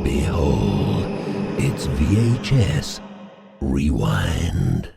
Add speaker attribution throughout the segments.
Speaker 1: Behold, it's VHS Rewind.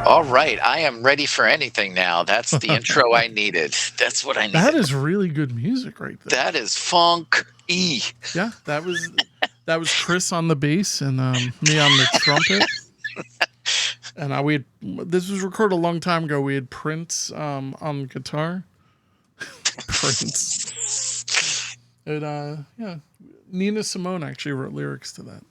Speaker 2: All right, I am ready for anything now. That's the intro I needed. That's what I needed.
Speaker 3: That is really good music right there.
Speaker 2: That is funk-y.
Speaker 3: Yeah, that was Chris on the bass and me on the trumpet. And this was recorded a long time ago. We had Prince on guitar. Prince. And yeah, Nina Simone actually wrote lyrics to that.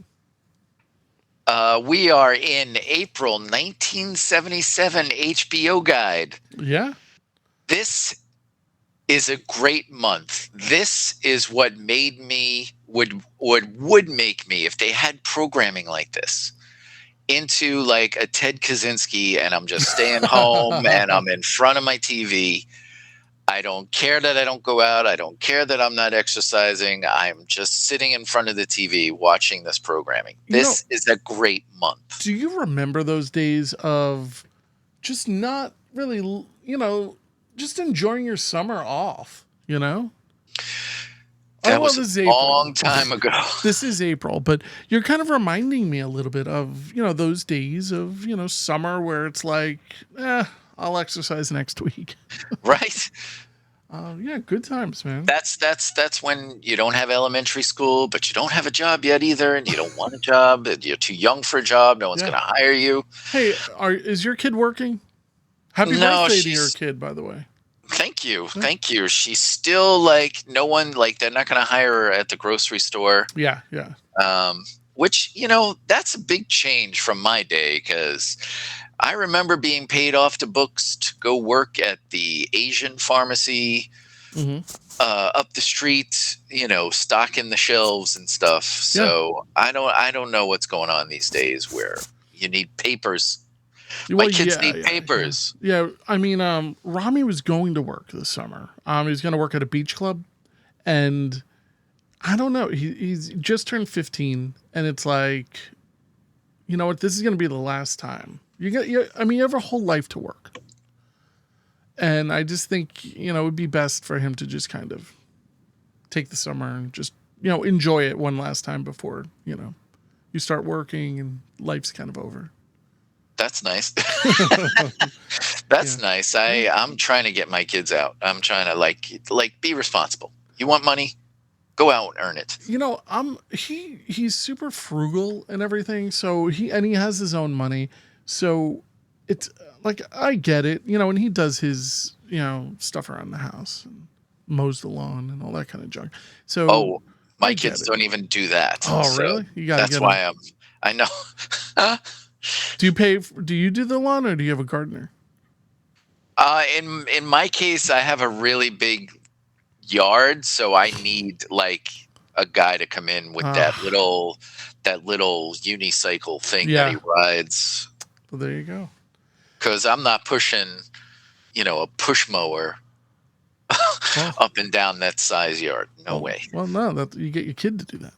Speaker 2: We are in April 1977 HBO guide.
Speaker 3: Yeah.
Speaker 2: This is a great month. This is what made me would make me, if they had programming like this, into like a Ted Kaczynski, and I'm just staying home and I'm in front of my TV. I don't care that I don't go out. I don't care that I'm not exercising. I'm just sitting in front of the TV watching this programming. This is a great month.
Speaker 3: Do you remember those days of just not really, just enjoying your summer off,
Speaker 2: That was a long time ago.
Speaker 3: This is April, but you're kind of reminding me a little bit of, those days of, summer where it's like, I'll exercise next week.
Speaker 2: Right.
Speaker 3: Yeah, good times, man.
Speaker 2: That's when you don't have elementary school, but you don't have a job yet either, and you don't want a job. You're too young for a job. No one's going to hire you.
Speaker 3: Hey, is your kid working? Happy birthday to your kid, by the way.
Speaker 2: Thank you. Thank you. She's still like no one, like they're not going to hire her at the grocery store.
Speaker 3: Yeah.
Speaker 2: Which, that's a big change from my day, because I remember being paid off the books to go work at the Asian pharmacy up the street, stocking the shelves and stuff. So I don't know what's going on these days where you need papers. My kids need papers.
Speaker 3: Yeah. I mean, Rami was going to work this summer. He was going to work at a beach club, and I don't know. He's just turned 15, and it's like, you know what? This is going to be the last time. You have a whole life to work. And I just think, it would be best for him to just kind of take the summer and just, enjoy it one last time before, you start working and life's kind of over.
Speaker 2: That's nice. That's nice. I'm trying to get my kids out. I'm trying to like be responsible. You want money? Go out and earn it.
Speaker 3: He's super frugal and everything. So he has his own money. So it's like, I get it, and he does his, stuff around the house and mows the lawn and all that kind of junk. So
Speaker 2: my kids don't even do that.
Speaker 3: Oh, really? You gotta
Speaker 2: that's why I know.
Speaker 3: Do you do the lawn, or do you have a gardener?
Speaker 2: In my case, I have a really big yard, so I need like a guy to come in with that little unicycle thing that he rides.
Speaker 3: Well, there you go.
Speaker 2: Because I'm not pushing, a push mower up and down that size yard. No way.
Speaker 3: Well, no, you get your kid to do that.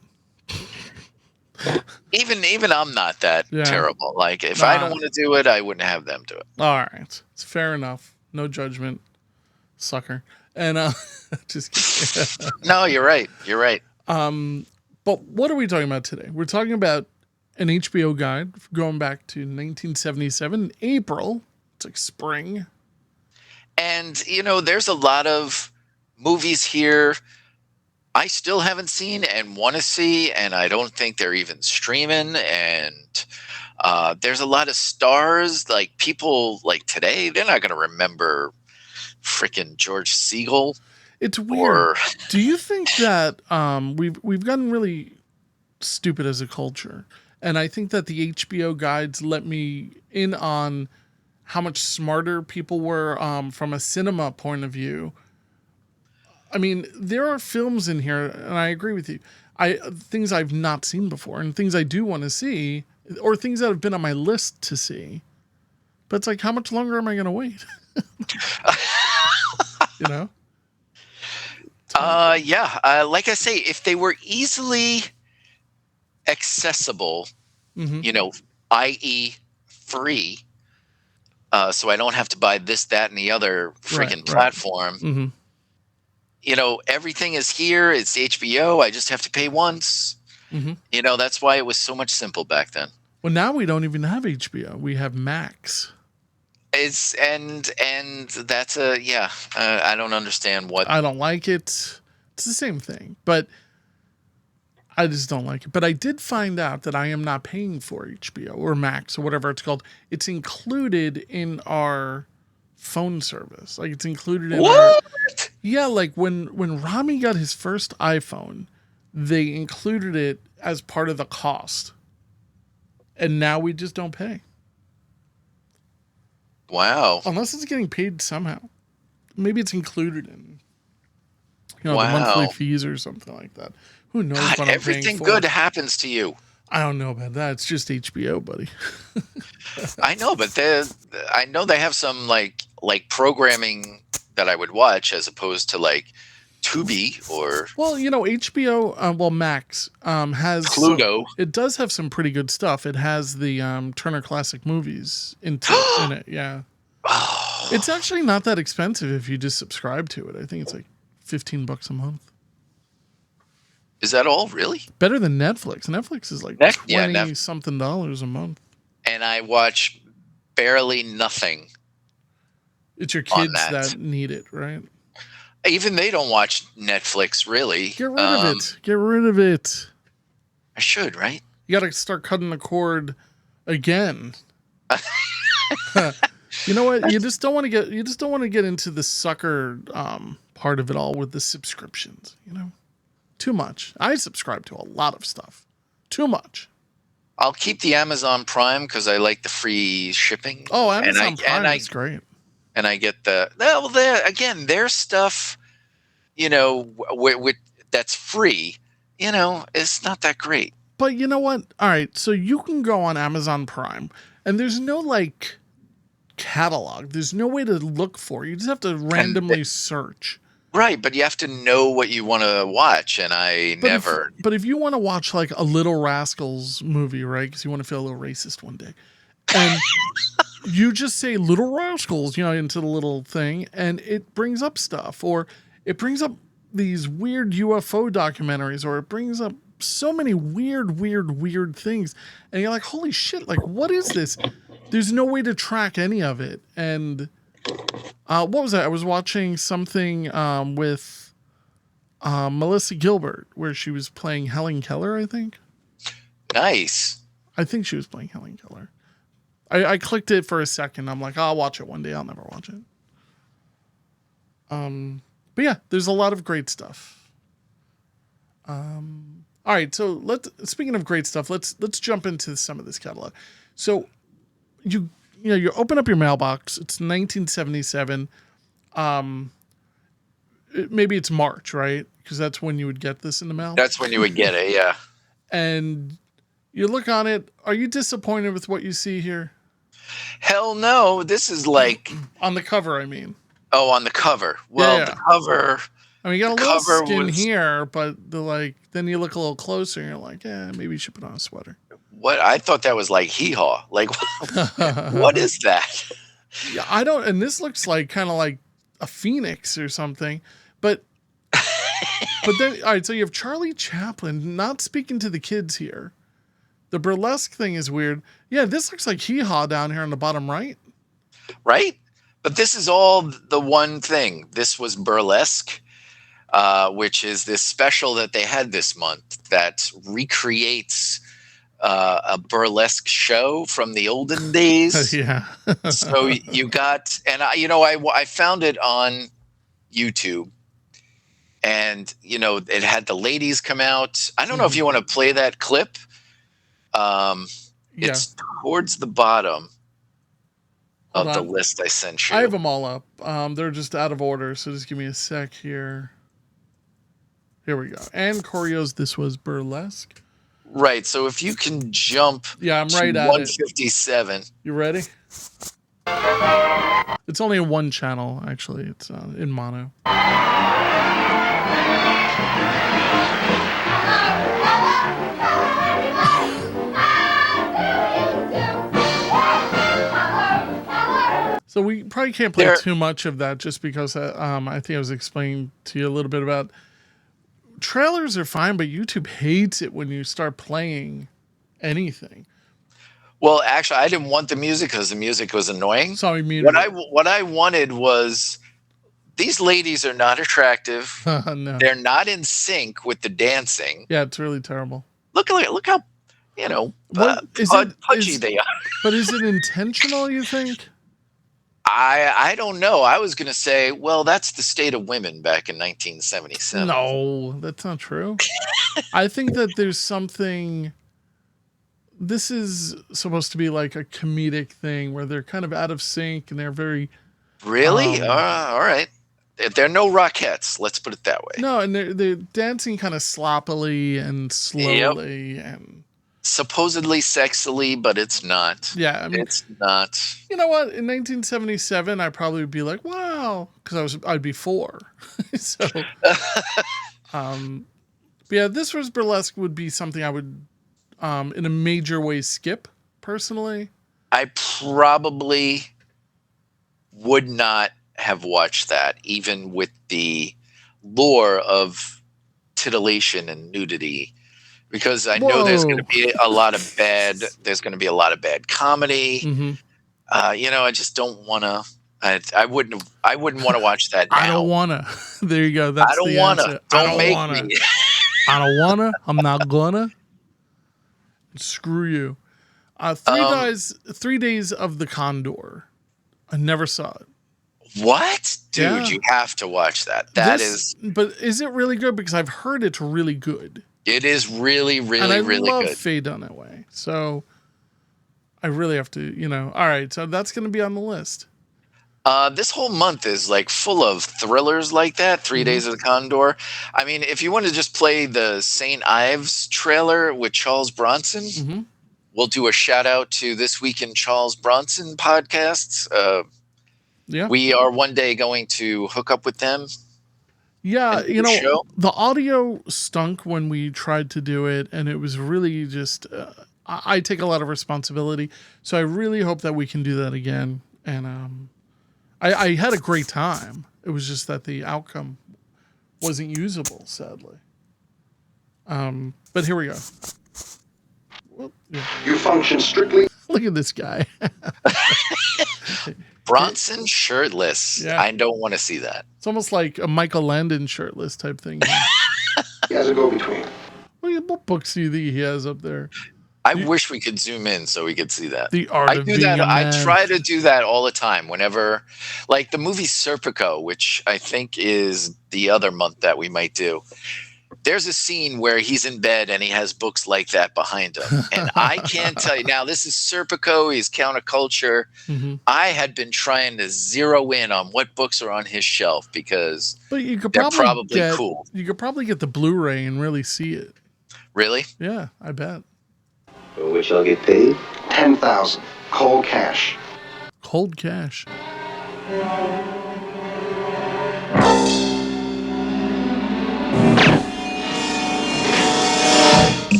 Speaker 2: Even I'm not that terrible. Like, if I don't want to do it, I wouldn't have them do it.
Speaker 3: All right. It's fair enough. No judgment, sucker. And just kidding.
Speaker 2: No, you're right. You're right.
Speaker 3: But what are we talking about today? We're talking about an HBO guide going back to 1977, April. It's like spring.
Speaker 2: And, there's a lot of movies here I still haven't seen and want to see, and I don't think they're even streaming. And there's a lot of stars, like people like today, they're not going to remember freaking George Siegel.
Speaker 3: It's weird. Do you think that we've gotten really stupid as a culture? And I think that the HBO guides let me in on how much smarter people were from a cinema point of view. I mean, there are films in here, and I agree with you. Things I've not seen before, and things I do want to see, or things that have been on my list to see. But it's like, how much longer am I going to wait? You know?
Speaker 2: Yeah. Like I say, if they were easily accessible, i.e., free, so I don't have to buy this, that, and the other freaking platform.
Speaker 3: Mm-hmm.
Speaker 2: Everything is here. It's HBO. I just have to pay once.
Speaker 3: Mm-hmm.
Speaker 2: That's why it was so much simple back then.
Speaker 3: Well, now we don't even have HBO. We have Max.
Speaker 2: And that's I don't understand what.
Speaker 3: I don't like it. It's the same thing, but I just don't like it. But I did find out that I am not paying for HBO or Max or whatever it's called. It's included in our phone service. Like, it's included in
Speaker 2: what?
Speaker 3: Yeah, like when Rami got his first iPhone, they included it as part of the cost. And now we just don't pay.
Speaker 2: Wow.
Speaker 3: Unless it's getting paid somehow. Maybe it's included in the
Speaker 2: Wow.
Speaker 3: monthly fees or something like that. Who knows
Speaker 2: God,
Speaker 3: what I'm
Speaker 2: everything
Speaker 3: paying for?
Speaker 2: good happens to you.
Speaker 3: I don't know about that. It's just HBO, buddy.
Speaker 2: I know, but I know they have some like programming that I would watch as opposed to like Tubi or
Speaker 3: HBO. Max has
Speaker 2: Pluto.
Speaker 3: It does have some pretty good stuff. It has the Turner Classic Movies in it. Yeah, it's actually not that expensive if you just subscribe to it. I think it's like $15 a month.
Speaker 2: Is that all, really?
Speaker 3: Better than Netflix. Netflix is like $20 something a month.
Speaker 2: And I watch barely nothing.
Speaker 3: It's your kids that need it, right?
Speaker 2: Even they don't watch Netflix, really.
Speaker 3: Get rid of it. Get rid of it.
Speaker 2: I should, right?
Speaker 3: You got to start cutting the cord again. You know what? You just don't want to get into the sucker part of it all with the subscriptions. Too much. I subscribe to a lot of stuff. Too much.
Speaker 2: I'll keep the Amazon Prime because I like the free shipping.
Speaker 3: Oh, Amazon Prime is great.
Speaker 2: And I get their stuff, that's free, it's not that great.
Speaker 3: But you know what? All right, so you can go on Amazon Prime, and there's no catalog. There's no way to look for it. You just have to randomly search.
Speaker 2: Right, but you have to know what you want to watch, and But
Speaker 3: if you want to watch like a Little Rascals movie, right? Because you want to feel a little racist one day, and you just say Little Rascals, into the little thing, and it brings up stuff, or it brings up these weird UFO documentaries, or it brings up so many weird things, and you're like, holy shit! Like, what is this? There's no way to track any of it, and. What was that? I was watching something with Melissa Gilbert where she was playing Helen Keller, I think.
Speaker 2: Nice.
Speaker 3: I think she was playing Helen Keller. I clicked it for a second. I'm like, I'll watch it one day. I'll never watch it. But yeah, there's a lot of great stuff. All right, so speaking of great stuff, let's jump into some of this catalog. So you open up your mailbox. It's 1977. Maybe it's March, right? Because that's when you would get this in the mail.
Speaker 2: That's when you would get it, yeah.
Speaker 3: And you look on it. Are you disappointed with what you see here?
Speaker 2: Hell no. This is like
Speaker 3: on the cover, I mean.
Speaker 2: Oh, on the cover. Well, the cover.
Speaker 3: I mean, you got a little skin here, but then you look a little closer and you're like, yeah, maybe you should put on a sweater.
Speaker 2: What? I thought that was like hee-haw. Like, what is that?
Speaker 3: Yeah, I don't. And this looks like kind of like a phoenix or something. But then, all right. So you have Charlie Chaplin not speaking to the kids here. The burlesque thing is weird. Yeah, this looks like hee-haw down here on the bottom right.
Speaker 2: Right, but this is all the one thing. This was burlesque. Which is this special that they had this month that recreates a burlesque show from the olden days.
Speaker 3: Yeah.
Speaker 2: So you got, and I found it on YouTube, and it had the ladies come out. I don't know if you want to play that clip. It's towards the bottom.
Speaker 3: Hold
Speaker 2: of the
Speaker 3: on.
Speaker 2: list I sent you.
Speaker 3: I have them all up. They're just out of order, so just give me a sec here. Here we go. And Corio's This Was Burlesque.
Speaker 2: Right. So if you can jump
Speaker 3: Yeah, I'm
Speaker 2: to
Speaker 3: right at it.
Speaker 2: 157.
Speaker 3: You ready? It's only in one channel, actually. It's in mono. So we probably can't play too much of that just because I think I was explaining to you a little bit about trailers are fine, but YouTube hates it when you start playing anything.
Speaker 2: Well, actually, I didn't want the music because the music was annoying.
Speaker 3: So I muted
Speaker 2: what I wanted was these ladies are not attractive.
Speaker 3: No.
Speaker 2: They're not in sync with the dancing.
Speaker 3: Yeah, it's really terrible.
Speaker 2: Look how pudgy they are.
Speaker 3: But is it intentional, you think?
Speaker 2: I don't know. I was going to say, well, that's the state of women back in 1977.
Speaker 3: No, that's not true. I think that there's something. This is supposed to be like a comedic thing where they're kind of out of sync and they're very.
Speaker 2: Really? All right. They're no Rockettes. Let's put it that way.
Speaker 3: No, and they're dancing kind of sloppily and slowly and.
Speaker 2: Supposedly sexily, but it's not.
Speaker 3: Yeah, I mean,
Speaker 2: it's not.
Speaker 3: You know what? In 1977, I probably would be like, "Wow," because I'd be 4. So, yeah, This Was Burlesque would be something I would, in a major way, skip personally.
Speaker 2: I probably would not have watched that, even with the lure of titillation and nudity. Because I know there's going to be a lot of bad. There's going to be a lot of bad comedy.
Speaker 3: Mm-hmm.
Speaker 2: I just don't want to. I wouldn't want to watch that now.
Speaker 3: I don't want to. There you go. That's
Speaker 2: I don't
Speaker 3: the
Speaker 2: want
Speaker 3: answer.
Speaker 2: to. Don't make me.
Speaker 3: I don't want to. I'm not gonna. Screw you. 3 days of the Condor. I never saw it.
Speaker 2: What? Dude,
Speaker 3: Yeah.
Speaker 2: You have to watch that.
Speaker 3: But is it really good? Because I've heard it's really good.
Speaker 2: It is really, really,
Speaker 3: and I
Speaker 2: really
Speaker 3: love
Speaker 2: good.
Speaker 3: Faye Dunaway. So I really have to, all right. So that's going to be on the list.
Speaker 2: This whole month is like full of thrillers like that. 3 Days of the Condor. I mean, if you want to just play the St. Ives trailer with Charles Bronson, we'll do a shout out to This Week in Charles Bronson podcasts.
Speaker 3: Yeah.
Speaker 2: We are one day going to hook up with them.
Speaker 3: Yeah, the audio stunk when we tried to do it, and it was really just, I take a lot of responsibility, so I really hope that we can do that again. And I had a great time. It was just that the outcome wasn't usable, sadly. But here we go. Well, yeah.
Speaker 4: You function strictly.
Speaker 3: Look at this guy.
Speaker 2: Bronson shirtless.
Speaker 3: Yeah.
Speaker 2: I don't want to see that.
Speaker 3: It's almost like a Michael Landon shirtless type thing.
Speaker 4: He has a go-between.
Speaker 3: What books do you think he has up there?
Speaker 2: I wish we could zoom in so we could see that.
Speaker 3: The Art of Being a Man.
Speaker 2: I try to do that all the time whenever, like the movie Serpico, which I think is the other month that we might do. There's a scene where he's in bed and he has books like that behind him. And I can't tell you. Now, this is Serpico. He's counterculture.
Speaker 3: Mm-hmm.
Speaker 2: I had been trying to zero in on what books are on his shelf because
Speaker 3: you could
Speaker 2: they're probably cool.
Speaker 3: You could probably get the Blu-ray and really see it.
Speaker 2: Really?
Speaker 3: Yeah, I bet.
Speaker 5: For which I'll get paid?
Speaker 4: $10,000. Cold cash.
Speaker 3: Cold cash.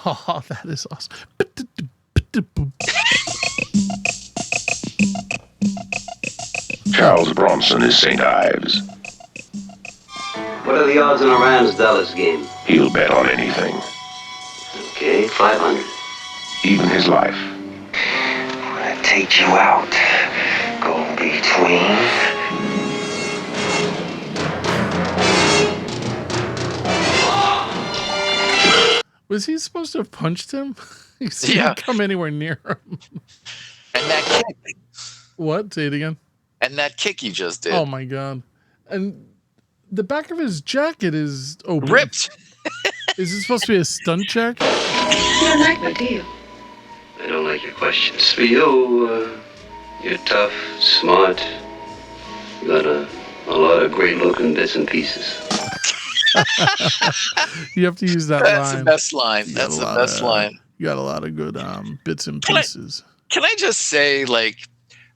Speaker 3: Oh, that is awesome.
Speaker 6: Charles Bronson is St. Ives.
Speaker 5: What are the odds in a Rams Dallas game?
Speaker 6: He'll bet on anything,
Speaker 5: Okay, 500.
Speaker 6: even his life.
Speaker 5: I take you out. Go between.
Speaker 3: Was he supposed to have punched him? He didn't come anywhere near him.
Speaker 2: And that kick.
Speaker 3: What? Say it again.
Speaker 2: And that kick you just did.
Speaker 3: Oh my god! And the back of his jacket is open.
Speaker 2: Ripped.
Speaker 3: Is it supposed to be a stunt check?
Speaker 7: You don't like me, do you?
Speaker 5: I don't like your questions. For you, You're tough, smart. You got a lot of great-looking bits and pieces.
Speaker 3: You have to use that
Speaker 2: That's
Speaker 3: line.
Speaker 2: the best line.
Speaker 3: You got
Speaker 2: That's
Speaker 3: a
Speaker 2: the
Speaker 3: lot
Speaker 2: best
Speaker 3: of
Speaker 2: line.
Speaker 3: you got a lot of good bits and
Speaker 2: Can I-
Speaker 3: pieces.
Speaker 2: Can I just say, like,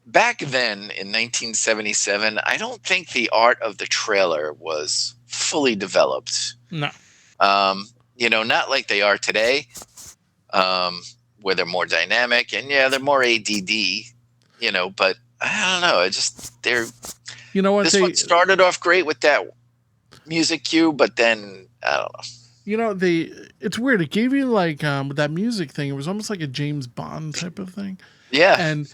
Speaker 2: back then in 1977, I don't think the art of the trailer was fully developed.
Speaker 3: No.
Speaker 2: Not like they are today, where they're more dynamic and they're more ADD, but I don't know.
Speaker 3: You know what?
Speaker 2: This one started off great with that music cue, but then I don't know.
Speaker 3: It's weird. It gave you like with that music thing, it was almost like a James Bond type of thing.
Speaker 2: Yeah.
Speaker 3: And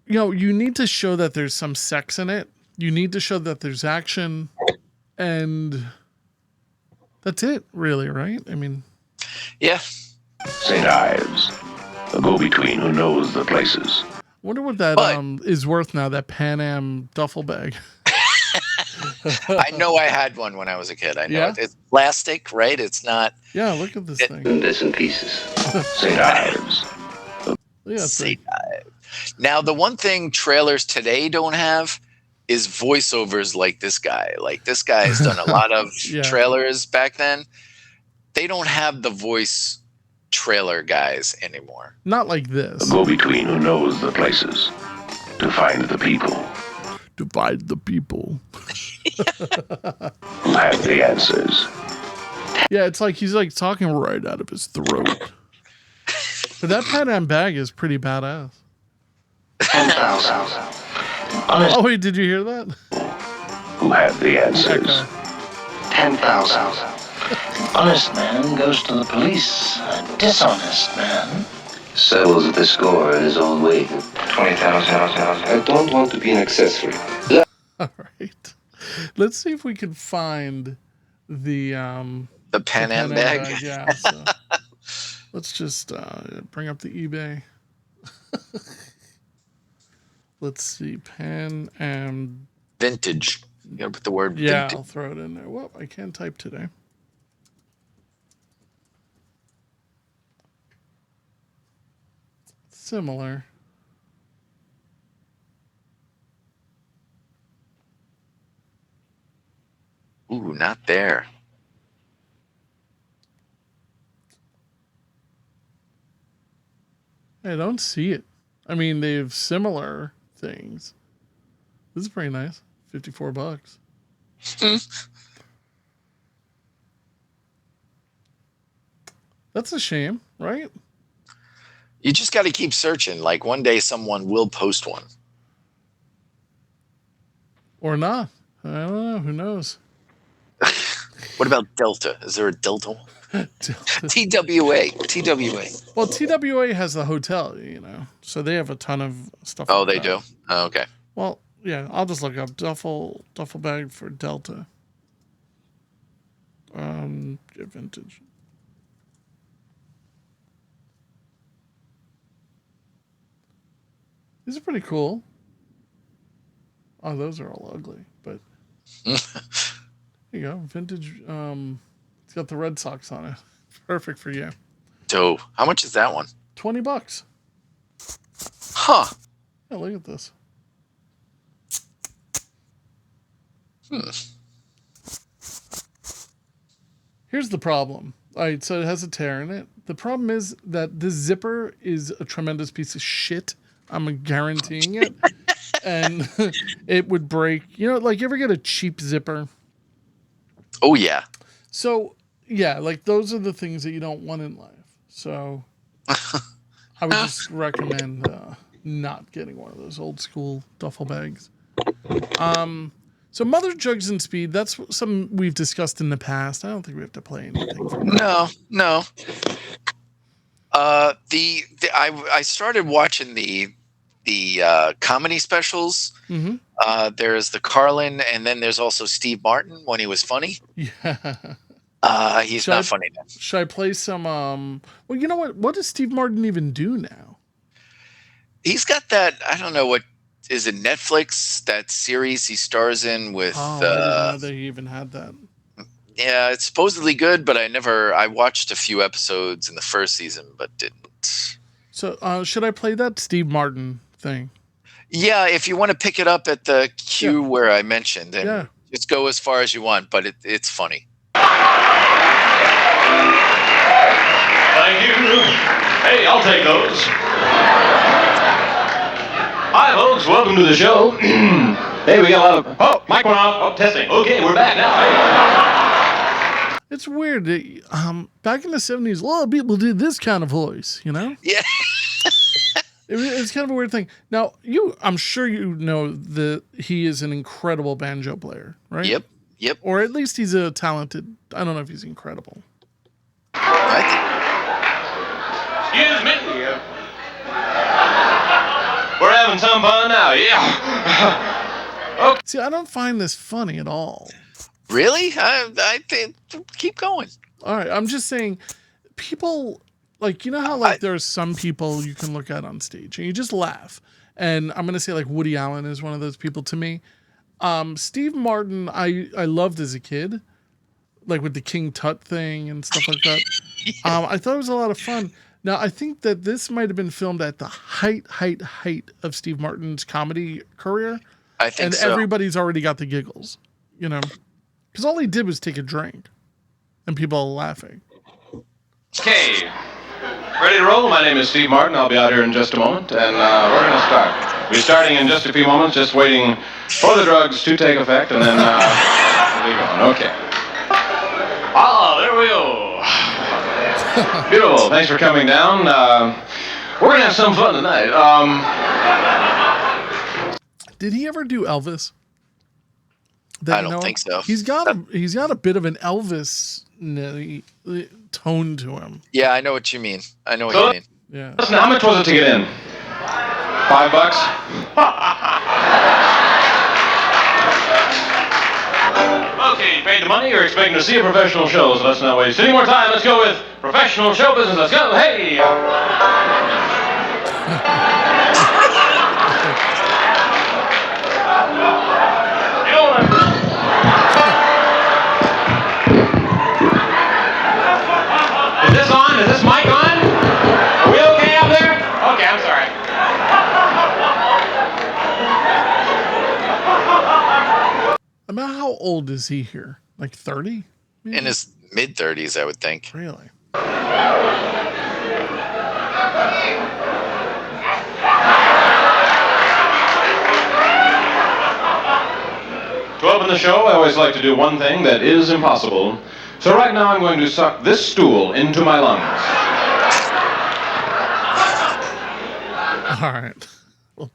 Speaker 3: you need to show that there's some sex in it. You need to show that there's action, and that's it, really, right? I mean,
Speaker 2: yeah.
Speaker 6: St. Ives, a go-between who knows the places.
Speaker 3: wonder what that is worth now, that Pan Am duffel bag.
Speaker 2: I know I had one when I was a kid. I know
Speaker 3: Yeah?
Speaker 2: it's plastic, right? It's not.
Speaker 3: Yeah, look at this thing.
Speaker 5: Bits and pieces.
Speaker 6: St. Ives.
Speaker 3: Yeah, it's
Speaker 2: St. Ives. Now, the one thing trailers today don't have is voiceovers like this guy. Like, this guy has done a lot of
Speaker 3: Yeah.
Speaker 2: trailers back then. They don't have the voice trailer guys anymore.
Speaker 3: not like
Speaker 6: A
Speaker 3: this.
Speaker 6: go-between who knows the places. To find the people
Speaker 3: Divide the people.
Speaker 6: who have the answers.
Speaker 3: Yeah, it's like he's like talking right out of his throat. But that Pan Am bag is pretty badass.
Speaker 4: 10,000.
Speaker 3: Oh wait, did you hear that?
Speaker 6: Who have the answers.
Speaker 3: Echo.
Speaker 4: 10,000.
Speaker 7: Honest man goes to the police. A dishonest man
Speaker 5: Settles the score in his own way.
Speaker 8: 20,000. I don't want to be an accessory.
Speaker 3: All right. Let's see if we can find the
Speaker 2: Pan Am bag.
Speaker 3: Yeah. So let's just bring up the eBay. Let's see, Pan Am.
Speaker 2: Vintage. You gotta put the word
Speaker 3: Yeah,
Speaker 2: vintage.
Speaker 3: I'll throw it in there. Whoop, I can't type today. Similar.
Speaker 2: Ooh, not there.
Speaker 3: I don't see it. I mean, they have similar things. This is pretty nice. $54. That's a shame, right?
Speaker 2: You just got to keep searching. Like, one day someone will post one.
Speaker 3: Or not. I don't know. Who knows?
Speaker 2: What about Delta? Is there a Delta one? TWA.
Speaker 3: Well, TWA has the hotel, so they have a ton of stuff.
Speaker 2: Oh,
Speaker 3: like
Speaker 2: they
Speaker 3: that.
Speaker 2: do? Oh, okay.
Speaker 3: Well, yeah, I'll just look up duffel bag for Delta. Get vintage. These are pretty cool. Oh, those are all ugly, but here you go, vintage. It's got the Red Sox on it. Perfect for you.
Speaker 2: Dope. How much is that one?
Speaker 3: $20.
Speaker 2: Huh.
Speaker 3: Yeah, look at this. Here's the problem. All right, so it has a tear in it. The problem is that this zipper is a tremendous piece of shit. I'm guaranteeing it. And it would break. Like, you ever get a cheap zipper?
Speaker 2: Oh, yeah.
Speaker 3: So, yeah, like, those are the things that you don't want in life. So, I would just recommend not getting one of those old school duffel bags. So Mother Jugs and Speed, that's something we've discussed in the past. I don't think we have to play anything from that.
Speaker 2: No. I started watching the comedy specials.
Speaker 3: Mm-hmm.
Speaker 2: There's the Carlin, and then there's also Steve Martin when he was funny.
Speaker 3: Yeah.
Speaker 2: He's not funny now.
Speaker 3: Should I play some? Well, you know what? What does Steve Martin even do now?
Speaker 2: He's got that. I don't know what is it. Netflix, that series he stars in with.
Speaker 3: I didn't know that he even had that.
Speaker 2: Yeah, it's supposedly good, but I watched a few episodes in the first season, but didn't.
Speaker 3: So should I play that Steve Martin thing?
Speaker 2: Yeah, if you want to pick it up at the cue
Speaker 3: Yeah.
Speaker 2: where I mentioned, and
Speaker 3: Yeah.
Speaker 2: just go as far as you want, but it's funny.
Speaker 9: Thank you. Hey, I'll take those. Hi, folks. Welcome to the show. Hey, we got a lot of... Oh, mic went off. Oh, testing. Okay, we're back now. Hey.
Speaker 3: It's weird. Back in the 70s, a lot of people did this kind of voice, you know?
Speaker 2: Yeah.
Speaker 3: It's kind of a weird thing. Now, I'm sure you know that he is an incredible banjo player, right?
Speaker 2: Yep.
Speaker 3: Or at least he's a talented, I don't know if he's incredible.
Speaker 9: Excuse me. We're having some fun now, yeah. Okay.
Speaker 3: See, I don't find this funny at all.
Speaker 2: Really? I think keep going.
Speaker 3: All right, I'm just saying, people, like, you know how, like, there's some people you can look at on stage and you just laugh. And I'm going to say, like, Woody Allen is one of those people to me. Steve Martin, I loved as a kid, like with the King Tut thing and stuff like that. I thought it was a lot of fun. Now, I think that this might have been filmed at the height of Steve Martin's comedy career.
Speaker 2: I think
Speaker 3: and
Speaker 2: so.
Speaker 3: everybody's already got the giggles, you know, because all he did was take a drink and people are laughing.
Speaker 9: Okay. Ready to roll? My name is Steve Martin. I'll be out here in just a moment, and we're going to start. We'll be starting in just a few moments, just waiting for the drugs to take effect, and then we'll be going. Okay. Ah, there we go. Beautiful. Thanks for coming down. We're going to have some fun tonight.
Speaker 3: Did he ever do Elvis?
Speaker 2: I don't think so.
Speaker 3: He's got a bit of an Elvis tone to him.
Speaker 2: Yeah, I know what you mean. You mean.
Speaker 3: Yeah.
Speaker 9: Listen, how much was it to get in? $5? Okay, you paid the money. You're expecting to see a professional show, so let's not waste any more time. Let's go with professional show business. Let's go. Hey! Is this on? Is this mic on? Are we okay out there? Okay, I'm sorry.
Speaker 3: About how old is he here? Like 30?
Speaker 2: In his mid-30s, I would think.
Speaker 3: Really?
Speaker 9: To open the show, I always like to do one thing that is impossible. So right now I'm going to suck this stool into my lungs.
Speaker 3: All right. Well,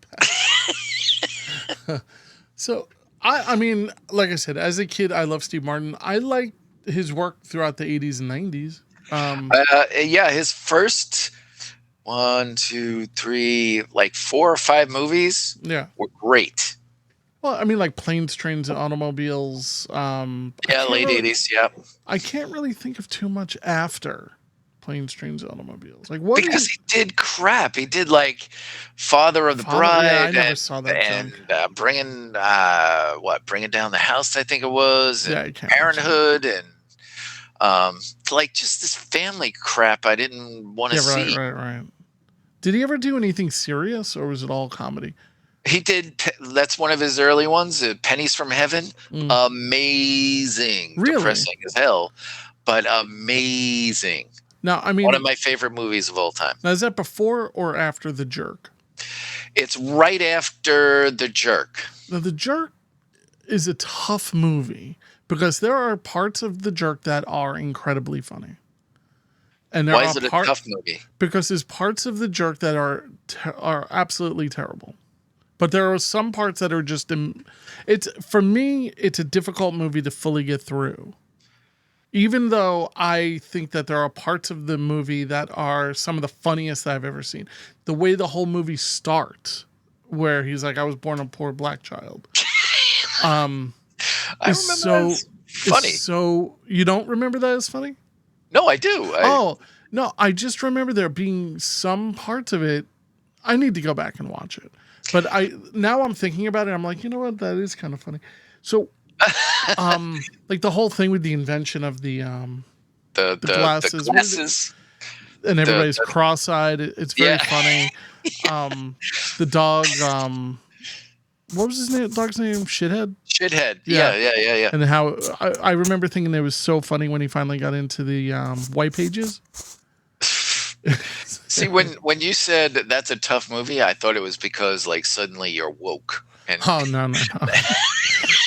Speaker 3: so, I mean, like I said, as a kid, I love Steve Martin. I liked his work throughout the 80s and 90s.
Speaker 2: Yeah, his first 1, 2, 3, like 4 or 5 movies were great.
Speaker 3: Well, I mean, like Planes, Trains, and Automobiles.
Speaker 2: Yeah, late 80s, yeah.
Speaker 3: I can't really think of too much after Planes, Trains, and Automobiles. Like what?
Speaker 2: Because he did crap. He did like Father of the Bride.
Speaker 3: Yeah, I never saw that.
Speaker 2: And bringing Down the House, I think it was.
Speaker 3: Yeah,
Speaker 2: and Parenthood, and like just this family crap I didn't want to see.
Speaker 3: Right. Did he ever do anything serious, or was it all comedy?
Speaker 2: He did. That's one of his early ones. Pennies from Heaven. Amazing.
Speaker 3: Really?
Speaker 2: Depressing as hell, but amazing.
Speaker 3: Now, I mean,
Speaker 2: one of my favorite movies of all time.
Speaker 3: Now, is that before or after The Jerk?
Speaker 2: It's right after The Jerk.
Speaker 3: Now, The Jerk is a tough movie because there are parts of The Jerk that are incredibly funny. And
Speaker 2: why is it a tough movie?
Speaker 3: Because there's parts of The Jerk that are absolutely terrible. But there are some parts that are just, for me, it's a difficult movie to fully get through. Even though I think that there are parts of the movie that are some of the funniest that I've ever seen. The way the whole movie starts, where he's like, I was born a poor black child.
Speaker 2: I remember that funny.
Speaker 3: So you don't remember that as funny?
Speaker 2: No, I do.
Speaker 3: No, I just remember there being some parts of it. I need to go back and watch it. But now I'm thinking about it. I'm like, you know what? That is kind of funny. So, like the whole thing with the invention of the glasses.
Speaker 2: The glasses.
Speaker 3: And everybody's cross-eyed. It's very funny. The dog, what was his name? Dog's name? Shithead.
Speaker 2: Shithead. Yeah.
Speaker 3: And how I remember thinking it was so funny when he finally got into the white pages.
Speaker 2: See, when you said that's a tough movie, I thought it was because like suddenly you're woke. And
Speaker 3: Oh no.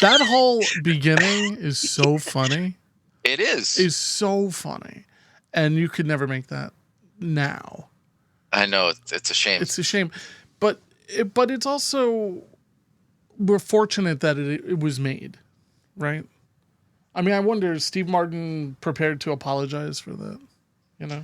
Speaker 3: That whole beginning is so funny.
Speaker 2: it is.
Speaker 3: Is so funny, and you could never make that now.
Speaker 2: I know it's a shame.
Speaker 3: It's a shame, but it's also, we're fortunate that it was made, right? I mean, I wonder, is Steve Martin prepared to apologize for that? You know?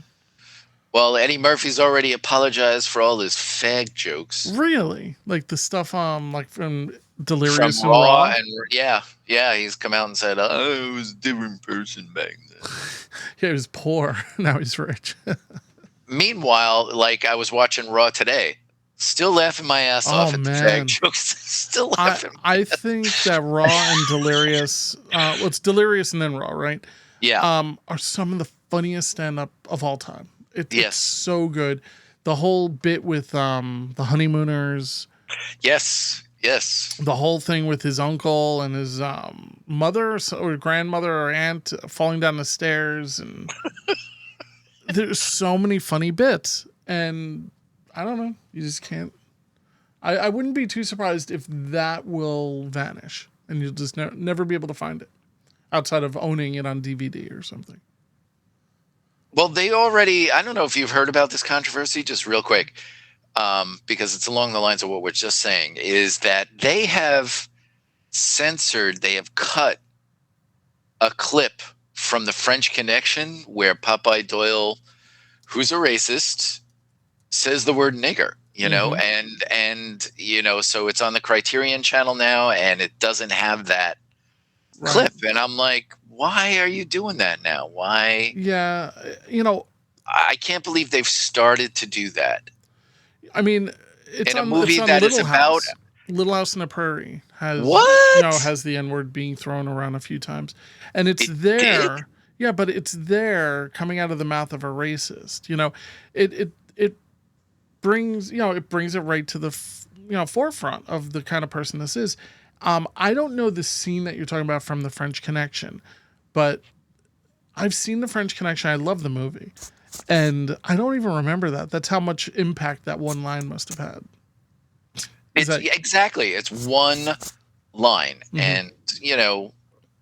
Speaker 2: Well, Eddie Murphy's already apologized for all his fag jokes.
Speaker 3: Really? Like the stuff like from Delirious
Speaker 2: From
Speaker 3: and Raw?
Speaker 2: and yeah, he's come out and said, I was a different person back then.
Speaker 3: Yeah, he was poor. Now he's rich.
Speaker 2: Meanwhile, like I was watching Raw today, still laughing my ass off at the fag jokes. Still laughing.
Speaker 3: I think that Raw and Delirious, well, it's Delirious and then Raw, right?
Speaker 2: Yeah.
Speaker 3: Are some of the funniest stand-up of all time. It's
Speaker 2: Yes.
Speaker 3: so good. The whole bit with the honeymooners.
Speaker 2: Yes.
Speaker 3: The whole thing with his uncle and his mother or grandmother or aunt falling down the stairs, and there's so many funny bits, and I don't know, you just can't. I wouldn't be too surprised if that will vanish and you'll just never be able to find it outside of owning it on DVD or something.
Speaker 2: Well, they already, I don't know if you've heard about this controversy, just real quick, because it's along the lines of what we're just saying, is that they have cut a clip from the French Connection where Popeye Doyle, who's a racist, says the word nigger, you know, and you know, so it's on the Criterion channel now, and it doesn't have that clip. And I'm like, why are you doing that now? Why?
Speaker 3: Yeah, you know,
Speaker 2: I can't believe they've started to do that.
Speaker 3: I mean, it's
Speaker 2: in a
Speaker 3: on,
Speaker 2: movie
Speaker 3: it's on
Speaker 2: that
Speaker 3: Little
Speaker 2: is
Speaker 3: House.
Speaker 2: about
Speaker 3: Little House on the Prairie has
Speaker 2: what?
Speaker 3: has the N-word being thrown around a few times, and it's there.
Speaker 2: Did?
Speaker 3: Yeah, but it's there coming out of the mouth of a racist. You know, it brings it brings it right to the forefront of the kind of person this is. I don't know the scene that you're talking about from the French Connection, but I've seen the French Connection. I love the movie, and I don't even remember that. That's how much impact that one line must have had.
Speaker 2: Exactly. It's one line, and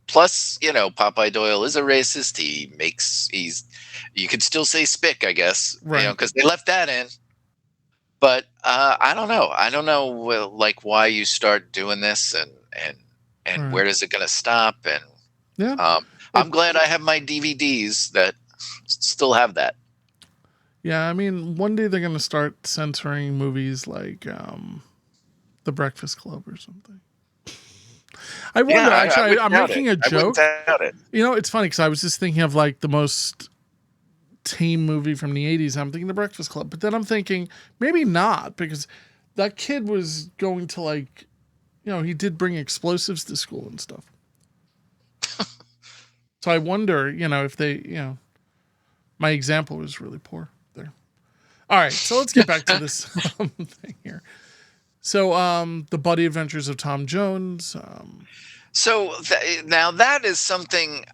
Speaker 2: plus Popeye Doyle is a racist. You could still say spick, I guess,
Speaker 3: right?
Speaker 2: Because they left that in. But I don't know. I don't know, like why you start doing this, and where is it going to stop? And I'm glad I have my DVDs that still have that.
Speaker 3: Yeah, I mean, one day they're going to start censoring movies like The Breakfast Club or something. I wonder. Actually, I'm making a joke. You know, it's funny because I was just thinking of like the most tame movie from the 80s. I'm thinking The Breakfast Club, but then I'm thinking maybe not, because that kid was going to like, he did bring explosives to school and stuff. So I wonder, if they, my example was really poor there. All right, so let's get back to this thing here. So, the Buddy Adventures of Tom Jones.
Speaker 2: So now that is something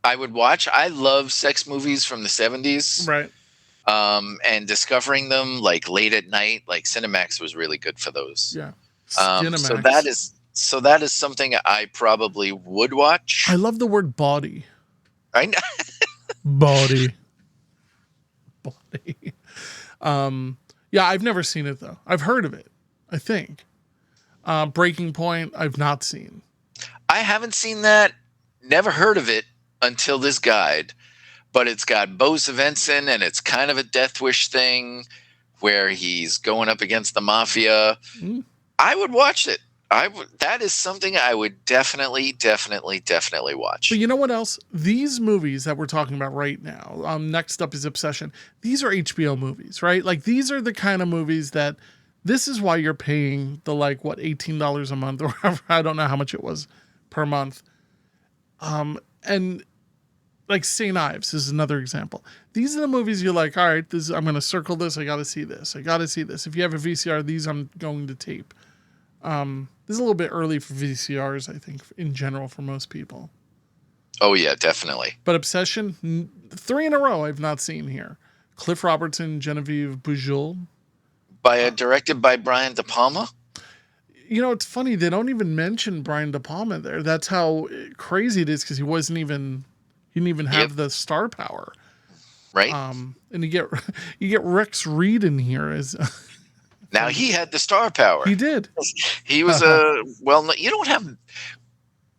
Speaker 2: I would watch. I love sex movies from the 70s.
Speaker 3: Right.
Speaker 2: And discovering them like late at night, like Cinemax was really good for those.
Speaker 3: Yeah.
Speaker 2: So that is something I probably would watch.
Speaker 3: I love the word body.
Speaker 2: I know.
Speaker 3: Body. Yeah, I've never seen it though. I've heard of it, I think. Breaking Point, I've not seen.
Speaker 2: I haven't seen that. Never heard of it until this guide. But it's got Bo Svensson, and it's kind of a Death Wish thing where he's going up against the mafia. I would watch it. That is something I would definitely watch.
Speaker 3: But you know what else? These movies that we're talking about right now, next up is Obsession. These are HBO movies, right? Like, these are the kind of movies that, this is why you're paying the, like, what, $18 a month or whatever. I don't know how much it was per month. And like St. Ives is another example. These are the movies you're like, all right, I'm going to circle this. I got to see this. I got to see this. If you have a VCR, these I'm going to tape. This is a little bit early for VCRs, I think, in general for most people.
Speaker 2: Oh yeah, definitely.
Speaker 3: But Obsession, 3 in a row I've not seen here. Cliff Robertson, Genevieve Bujold.
Speaker 2: Directed by Brian De Palma.
Speaker 3: You know, it's funny, they don't even mention Brian De Palma there. That's how crazy it is, because he didn't even have the star power.
Speaker 2: Right.
Speaker 3: And you get Rex Reed in here as
Speaker 2: now he had the star power.
Speaker 3: He did.
Speaker 2: He was you don't have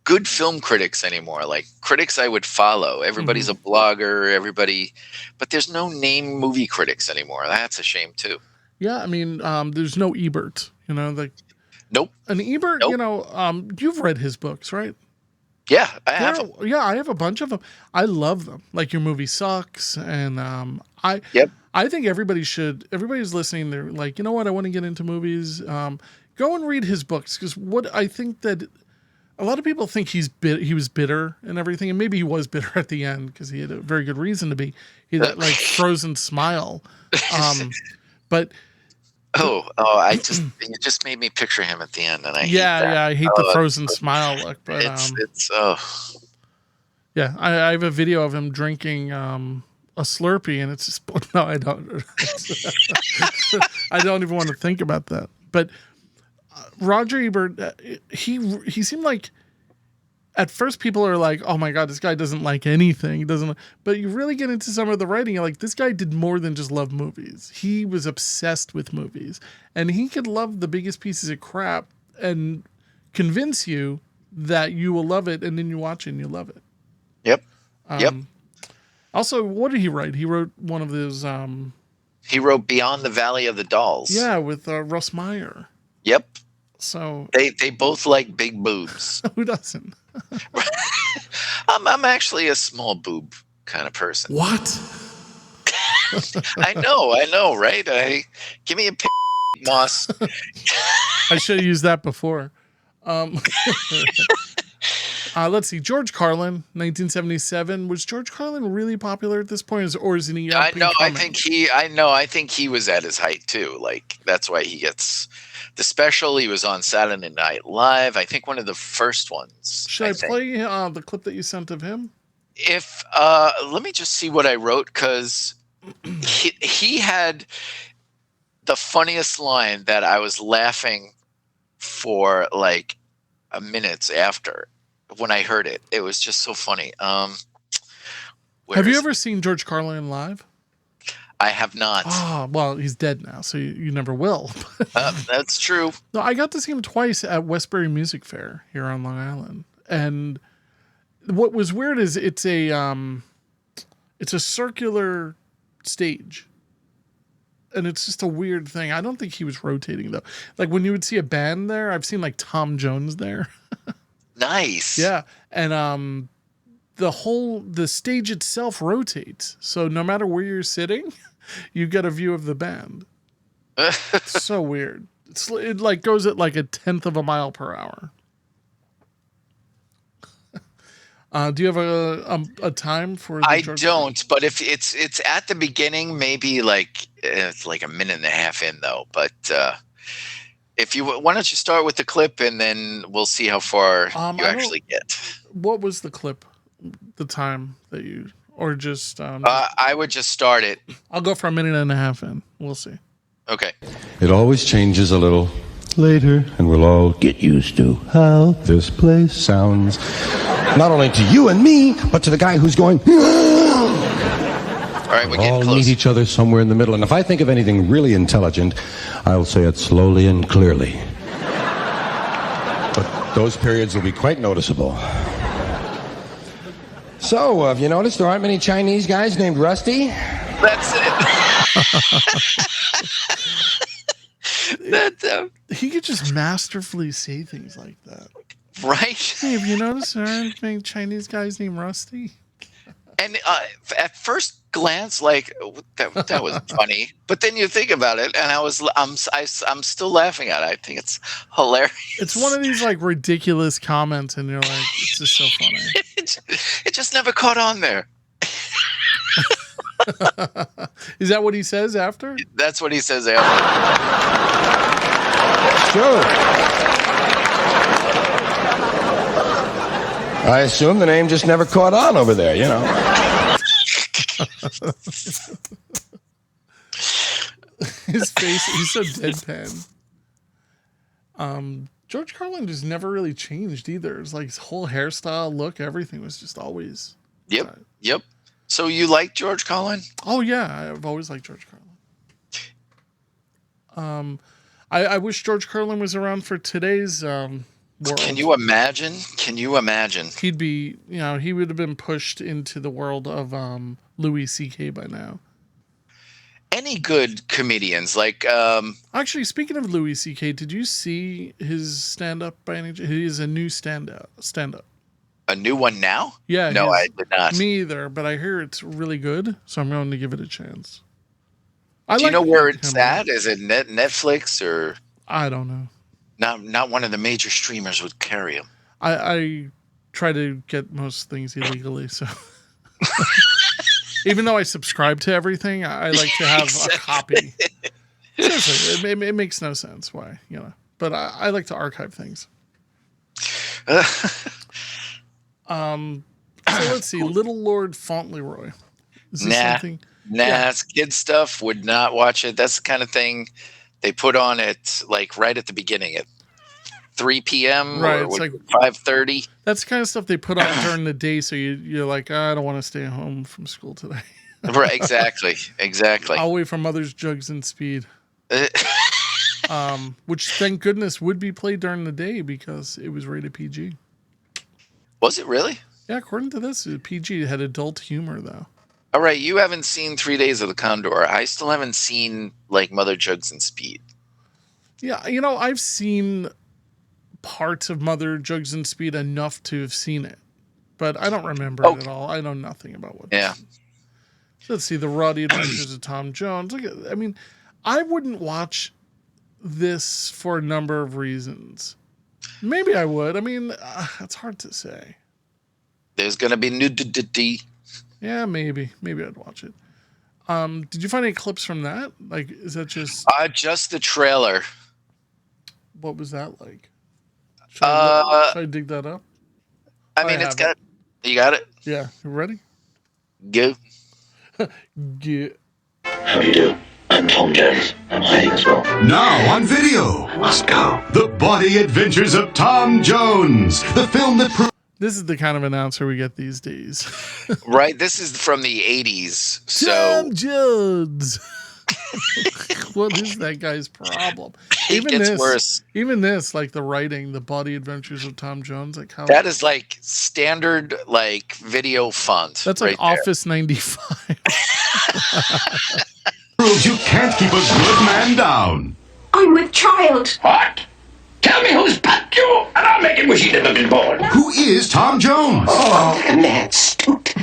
Speaker 2: good film critics anymore. Like critics I would follow. Everybody's a blogger, but there's no name movie critics anymore. That's a shame too.
Speaker 3: Yeah, I mean, there's no Ebert,
Speaker 2: Nope.
Speaker 3: And Ebert, you've read his books, right?
Speaker 2: Yeah, I have.
Speaker 3: Yeah, I have a bunch of them. I love them. Like Your Movie Sucks, and I think everybody's listening. They're like, you know what? I want to get into movies. Go and read his books, because what I think that a lot of people think he was bitter and everything, and maybe he was bitter at the end because he had a very good reason to be. He had that like frozen smile, but.
Speaker 2: You just made me picture him at the end, and I hate that.
Speaker 3: I hate the frozen smile look, but yeah, I have a video of him drinking a Slurpee, and it's just no, I don't. I don't even want to think about that. But Roger Ebert, he seemed like. At first, people are like, "Oh my God, this guy doesn't like anything." He doesn't. But you really get into some of the writing, you're like, this guy did more than just love movies. He was obsessed with movies, and he could love the biggest pieces of crap and convince you that you will love it, and then you watch it and you love it.
Speaker 2: Yep.
Speaker 3: Also, what did he write? He wrote one of those.
Speaker 2: He wrote Beyond the Valley of the Dolls.
Speaker 3: Yeah, with Russ Meyer.
Speaker 2: Yep.
Speaker 3: So
Speaker 2: they both like big boobs.
Speaker 3: Who doesn't?
Speaker 2: I'm actually a small boob kind of person.
Speaker 3: What?
Speaker 2: I know, right? Give me a moss.
Speaker 3: I should have used that before. Let's see. George Carlin, 1977. Was George Carlin really popular at this point, or is he?
Speaker 2: I think he was at his height too. Like that's why he gets the special. He was on Saturday Night Live. I think one of the first ones.
Speaker 3: Should I play the clip that you sent of him?
Speaker 2: If let me just see what I wrote, because he had the funniest line that I was laughing for like a minute after. When I heard it, it was just so funny.
Speaker 3: Have you ever seen George Carlin live?
Speaker 2: I have not.
Speaker 3: Oh, well, he's dead now, so you never will.
Speaker 2: That's true.
Speaker 3: No, I got to see him twice at Westbury Music Fair here on Long Island. And what was weird is it's a circular stage. And it's just a weird thing. I don't think he was rotating, though. Like when you would see a band there, I've seen like Tom Jones there.
Speaker 2: Nice.
Speaker 3: Yeah. And the stage itself rotates. So no matter where you're sitting, you get a view of the band. It's so weird. It like goes at like 1/10 of a mile per hour. Do you have a time for the
Speaker 2: I don't, but if it's at the beginning, maybe like it's like a minute and a half in though. But why don't you start with the clip and then we'll see how far you actually get.
Speaker 3: What was the clip? The time that you, or just?
Speaker 2: I would just start it.
Speaker 3: I'll go for a minute and a half in. We'll see.
Speaker 2: Okay.
Speaker 10: It always changes a little later, and we'll all get used to how this place sounds. Not only to you and me, but to the guy who's going.
Speaker 2: All right, we're getting
Speaker 10: all
Speaker 2: close.
Speaker 10: meet each other somewhere in the middle, and if I think of anything really intelligent, I'll say it slowly and clearly. But those periods will be quite noticeable. So, have you noticed there aren't many Chinese guys named Rusty?
Speaker 2: That's it.
Speaker 3: He could just masterfully say things like that.
Speaker 2: Right?
Speaker 3: Hey, have you noticed there aren't many Chinese guys named Rusty?
Speaker 2: And at first glance, like that was funny, but then you think about it, and I'm still laughing at it. I think it's hilarious.
Speaker 3: It's one of these like ridiculous comments, and you're like, it's just so funny.
Speaker 2: It just never caught on there.
Speaker 3: Is that what he says after?
Speaker 2: That's what he says after.
Speaker 10: Sure. I assume the name just never caught on over there, you know.
Speaker 3: His face, he's so deadpan. George Carlin just never really changed either. It's like his whole hairstyle, look, everything was just always.
Speaker 2: Yep. So you like George Carlin?
Speaker 3: Oh yeah, I've always liked George Carlin. I wish George Carlin was around for today's world.
Speaker 2: Can you imagine?
Speaker 3: He'd be, he would have been pushed into the world of Louis C.K. by now.
Speaker 2: Any good comedians like
Speaker 3: Actually, speaking of Louis C.K., did you see his stand-up by any chance? He is a new stand-up.
Speaker 2: a new one now?
Speaker 3: Yeah.
Speaker 2: No, I did not.
Speaker 3: Me either, but I hear it's really good, so I'm going to give it a chance.
Speaker 2: Do you know where it's at? Is it Netflix or?
Speaker 3: I don't know.
Speaker 2: Not one of the major streamers would carry him.
Speaker 3: I try to get most things illegally, so even though I subscribe to everything, I like to have a copy. Seriously, it makes no sense why, but I like to archive things. So let's see, Little Lord Fauntleroy. Is this something?
Speaker 2: Nah, it's kid stuff. Would not watch it. That's the kind of thing they put on it like right at the beginning at 3 p.m.
Speaker 3: Right,
Speaker 2: or
Speaker 3: it's like
Speaker 2: 5:30.
Speaker 3: That's the kind of stuff they put on during the day, so you're like, I don't want to stay home from school today.
Speaker 2: Right, exactly.
Speaker 3: I'll wait for Mother's Jugs and Speed. Which, thank goodness, would be played during the day because it was rated PG.
Speaker 2: Was it really?
Speaker 3: Yeah, according to this, PG. It had adult humor, though.
Speaker 2: All right, you haven't seen 3 Days of the Condor. I still haven't seen like Mother Jugs and Speed.
Speaker 3: Yeah, I've seen parts of Mother Jugs and Speed enough to have seen it, but I don't remember it at all. I know nothing about what.
Speaker 2: Yeah.
Speaker 3: So let's see, The Rowdy Adventures of Tom Jones. I wouldn't watch this for a number of reasons. Maybe I would. It's hard to say.
Speaker 2: There's gonna be nudity.
Speaker 3: Yeah, maybe I'd watch it. Did you find any clips from that? Like, is that just
Speaker 2: the trailer?
Speaker 3: What was that like? Should I dig that up?
Speaker 2: You got it?
Speaker 3: Yeah, you ready?
Speaker 2: Go.
Speaker 3: Get.
Speaker 7: How do you do? I'm Tom Jones. I'm hiding as well.
Speaker 1: Now on video.
Speaker 7: Must go.
Speaker 1: The Body Adventures of Tom Jones. The film that
Speaker 3: This is the kind of announcer we get these days.
Speaker 2: Right? This is from the 80s. So
Speaker 3: Tom Jones. What is that guy's problem?
Speaker 2: It gets worse.
Speaker 3: Even this, like the writing, The Body Adventures of Tom Jones, like how
Speaker 2: that is like standard like video font.
Speaker 3: That's like Office 95.
Speaker 1: proves you can't keep a good man down.
Speaker 11: I'm with child.
Speaker 7: What? Tell me who's packed you, and I'll make him wish he'd never been born.
Speaker 1: Who is Tom Jones?
Speaker 7: Oh, the mad stoot.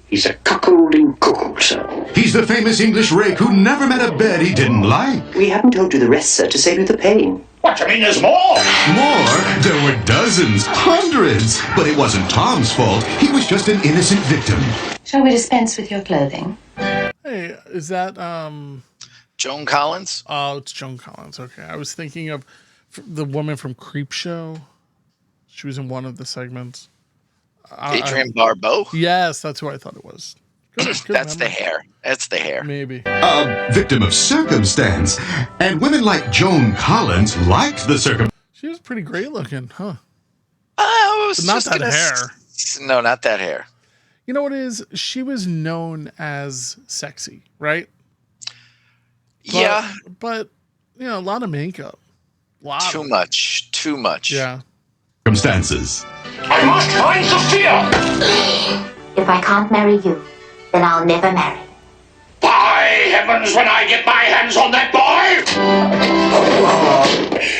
Speaker 7: He's a cuckolding cuckoo, sir.
Speaker 1: He's the famous English rake who never met a bed he didn't like.
Speaker 12: We haven't told you the rest, sir, to save you the pain.
Speaker 7: What, you mean there's more?
Speaker 1: More? There were dozens, hundreds. But it wasn't Tom's fault. He was just an innocent victim.
Speaker 11: Shall we dispense with your clothing?
Speaker 3: Hey, is that
Speaker 2: Joan Collins?
Speaker 3: Oh, it's Joan Collins. Okay, I was thinking of the woman from Creepshow. She was in one of the segments.
Speaker 2: Adrienne Barbeau?
Speaker 3: Yes, that's who I thought it was. Good
Speaker 2: That's
Speaker 3: memory.
Speaker 2: the hair. That's the hair.
Speaker 3: Maybe.
Speaker 1: A victim of circumstance. And women like Joan Collins liked the circumstance.
Speaker 3: She was pretty great looking, huh?
Speaker 2: But
Speaker 3: not that hair.
Speaker 2: No, not that hair.
Speaker 3: You know what it is? She was known as sexy, right?
Speaker 2: Yeah.
Speaker 3: But, a lot of makeup.
Speaker 2: Too much.
Speaker 3: Yeah.
Speaker 1: Circumstances.
Speaker 7: I must find Sophia!
Speaker 11: If I can't marry you, then I'll never marry.
Speaker 7: By heavens, when I get my hands on that boy!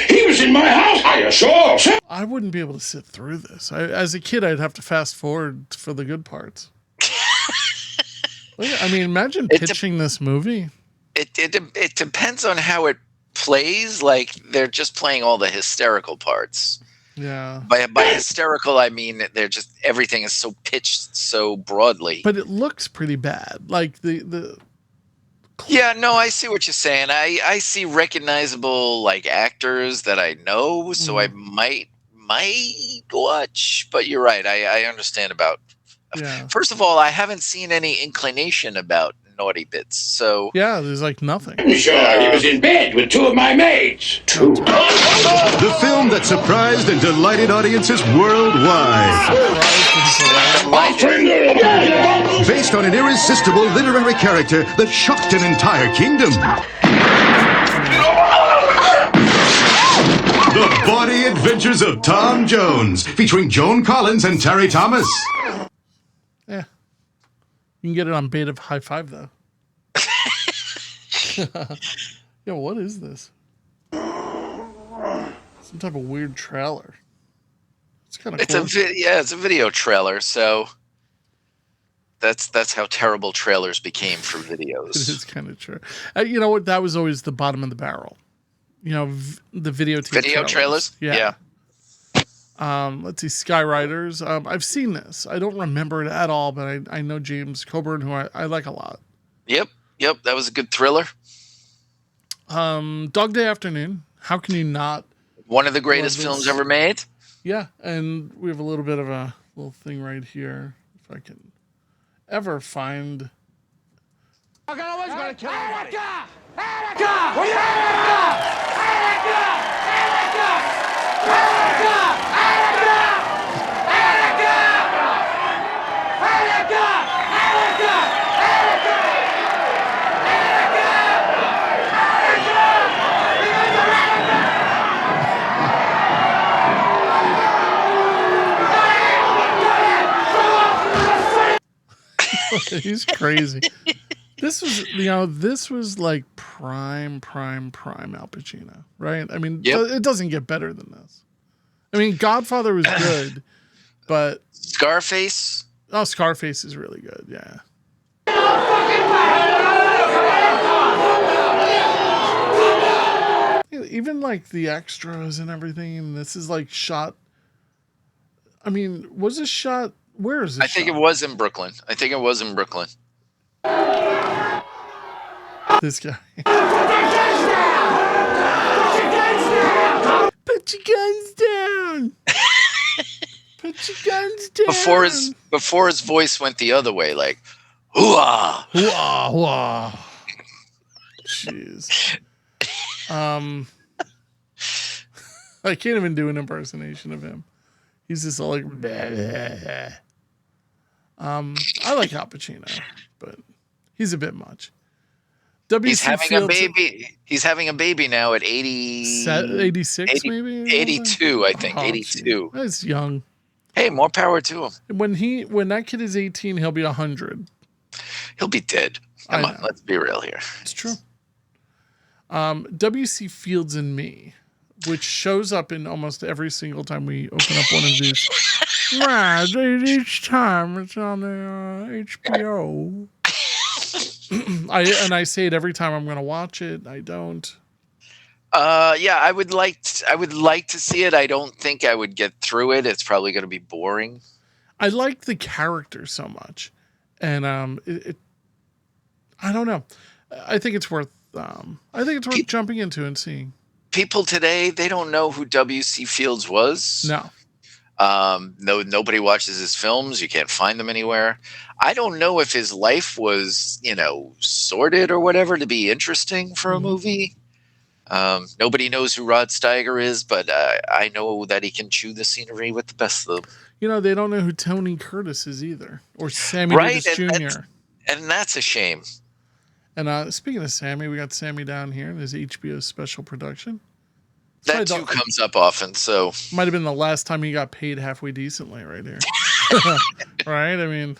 Speaker 7: He was in my house, I assure, sir.
Speaker 3: I wouldn't be able to sit through this. As a kid, I'd have to fast forward for the good parts. Imagine pitching this movie.
Speaker 2: It depends on how it plays. Like, they're just playing all the hysterical parts.
Speaker 3: Yeah.
Speaker 2: By hysterical, I mean they're just everything is so pitched so broadly.
Speaker 3: But it looks pretty bad. Like the.
Speaker 2: Yeah, no, I see what you're saying. I see recognizable like actors that I know, so I might might watch, but you're right. I understand about.
Speaker 3: Yeah.
Speaker 2: First of all, I haven't seen any inclination about naughty bits, so
Speaker 3: Yeah, there's like nothing.
Speaker 6: Sure, he was in bed with two of my maids. Two.
Speaker 1: The film that surprised and delighted audiences worldwide. Based on an irresistible literary character that shocked an entire kingdom. The Body Adventures of Tom Jones, featuring Joan Collins and Terry Thomas.
Speaker 3: Yeah. You can get it on Beta High Five, though. Yeah, what is this? Some type of weird trailer. It's kind of cool.
Speaker 2: It's a video trailer, so that's how terrible trailers became for videos.
Speaker 3: It is kind of true. You know what? That was always the bottom of the barrel. You know, the video
Speaker 2: trailers?
Speaker 3: Yeah. Let's see, Skyriders. I've seen this. I don't remember it at all, but I know James Coburn, who I like a lot.
Speaker 2: Yep. That was a good thriller.
Speaker 3: Dog Day Afternoon. How can you not?
Speaker 2: One of the greatest films ever made.
Speaker 3: Yeah, and we have a little bit of a little thing right here. If I can ever find.
Speaker 13: I always gonna kill everybody.
Speaker 3: He's crazy. This was like prime Al Pacino, right? I mean, It doesn't get better than this. I mean, Godfather was good, but
Speaker 2: Scarface.
Speaker 3: Oh, Scarface is really good. Yeah. Even like the extras and everything. This is like shot. I mean, was this shot? Where is this?
Speaker 2: I think it was in Brooklyn.
Speaker 3: This guy. Put your guns down. Put your guns down.
Speaker 2: Before his voice went the other way, like, hoo-ah.
Speaker 3: Hoo-ah, hoo-ah. Jeez. I can't even do an impersonation of him. He's just all like, bleh. I like Al Pacino, but he's a bit much.
Speaker 2: He's having a baby. He's having a baby now at
Speaker 3: 86, maybe
Speaker 2: 82, I think. 82.
Speaker 3: That's young.
Speaker 2: Hey, more power to him.
Speaker 3: When that kid is 18, he'll be 100.
Speaker 2: He'll be dead. Come on, let's be real here.
Speaker 3: It's true. W.C. Fields and Me, which shows up in almost every single time we open up one of these. Right, each time it's on the HBO. I say it every time I'm going to watch it. I don't.
Speaker 2: Yeah, I would like to see it. I don't think I would get through it. It's probably going to be boring.
Speaker 3: I like the character so much, and I don't know. I think it's worth. Jumping into and seeing.
Speaker 2: People today, they don't know who W.C. Fields was.
Speaker 3: No.
Speaker 2: Nobody watches his films. You can't find them anywhere. I don't know if his life was, sordid or whatever to be interesting for a movie. Nobody knows who Rod Steiger is, but I know that he can chew the scenery with the best of them.
Speaker 3: They don't know who Tony Curtis is either, or Sammy Davis Jr.
Speaker 2: And that's a shame.
Speaker 3: And speaking of Sammy, we got Sammy down here in his HBO special production.
Speaker 2: That too comes up often, so
Speaker 3: might have been the last time he got paid halfway decently, right here. Right? I mean,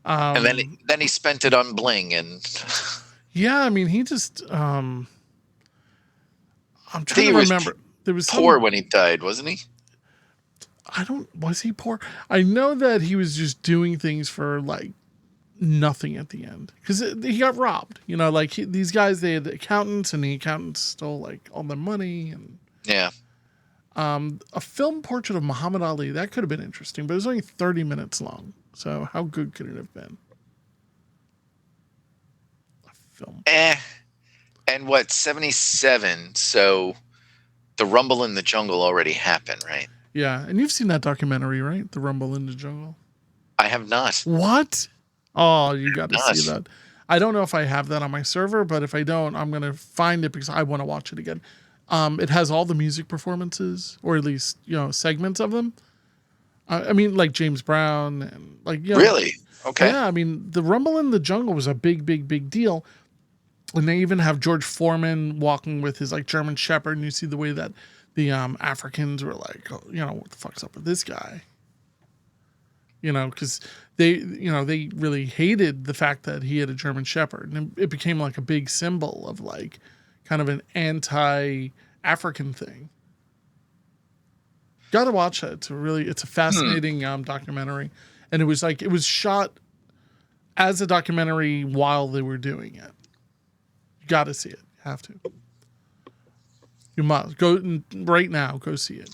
Speaker 2: and then he spent it on bling, and
Speaker 3: yeah, I mean, he just I'm trying to remember. There was
Speaker 2: poor when he died, wasn't he?
Speaker 3: Was he poor? I know that he was just doing things for like nothing at the end because he got robbed. These guys, they had accountants, and the accountants stole like all their money. And
Speaker 2: yeah,
Speaker 3: a film portrait of Muhammad Ali, that could have been interesting, but it was only 30 minutes long. So how good could it have been? A film.
Speaker 2: And what, 77? So the Rumble in the Jungle already happened, right?
Speaker 3: Yeah, and you've seen that documentary, right? The Rumble in the Jungle.
Speaker 2: I have not.
Speaker 3: What? Oh, you got to see
Speaker 2: Not.
Speaker 3: that. I don't know if I have that on my server, but if I don't, I'm gonna find it because I want to watch it again. It has all the music performances, or at least segments of them. I mean, like James Brown and
Speaker 2: Really? Okay.
Speaker 3: Yeah, I mean, the Rumble in the Jungle was a big, big, big deal. And they even have George Foreman walking with his German Shepherd, and you see the way that the Africans were like, oh, what the fuck's up with this guy? Because they really hated the fact that he had a German Shepherd, and it became like a big symbol of kind of an anti-African thing. Got to watch it. It's a fascinating documentary, and it was shot as a documentary while they were doing it. You got to see it. You have to. You must go right now. Go see it.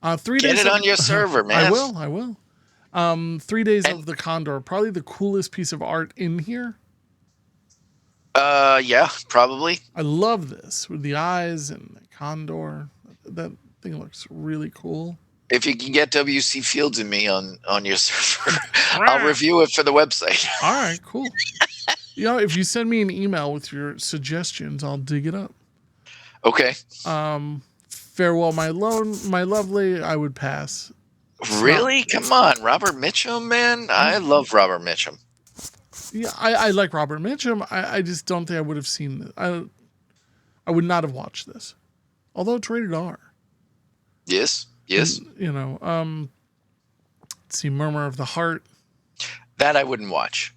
Speaker 3: 3 days.
Speaker 2: Get it on your server, man.
Speaker 3: I will. 3 Days of the Condor, probably the coolest piece of art in here.
Speaker 2: Yeah, probably.
Speaker 3: I love this with the eyes and the condor. That thing looks really cool.
Speaker 2: If you can get W.C. Fields and me on your server, I'll review it for the website.
Speaker 3: All right, cool. If you send me an email with your suggestions, I'll dig it up.
Speaker 2: Okay.
Speaker 3: Farewell, my lovely. I would pass.
Speaker 2: Really? Come on, Robert Mitchum, man. I love Robert Mitchum.
Speaker 3: Yeah, I like Robert Mitchum. I just don't think I would have seen this. I would not have watched this, although it's rated R.
Speaker 2: Yes.
Speaker 3: And, let's see, Murmur of the Heart.
Speaker 2: That I wouldn't watch.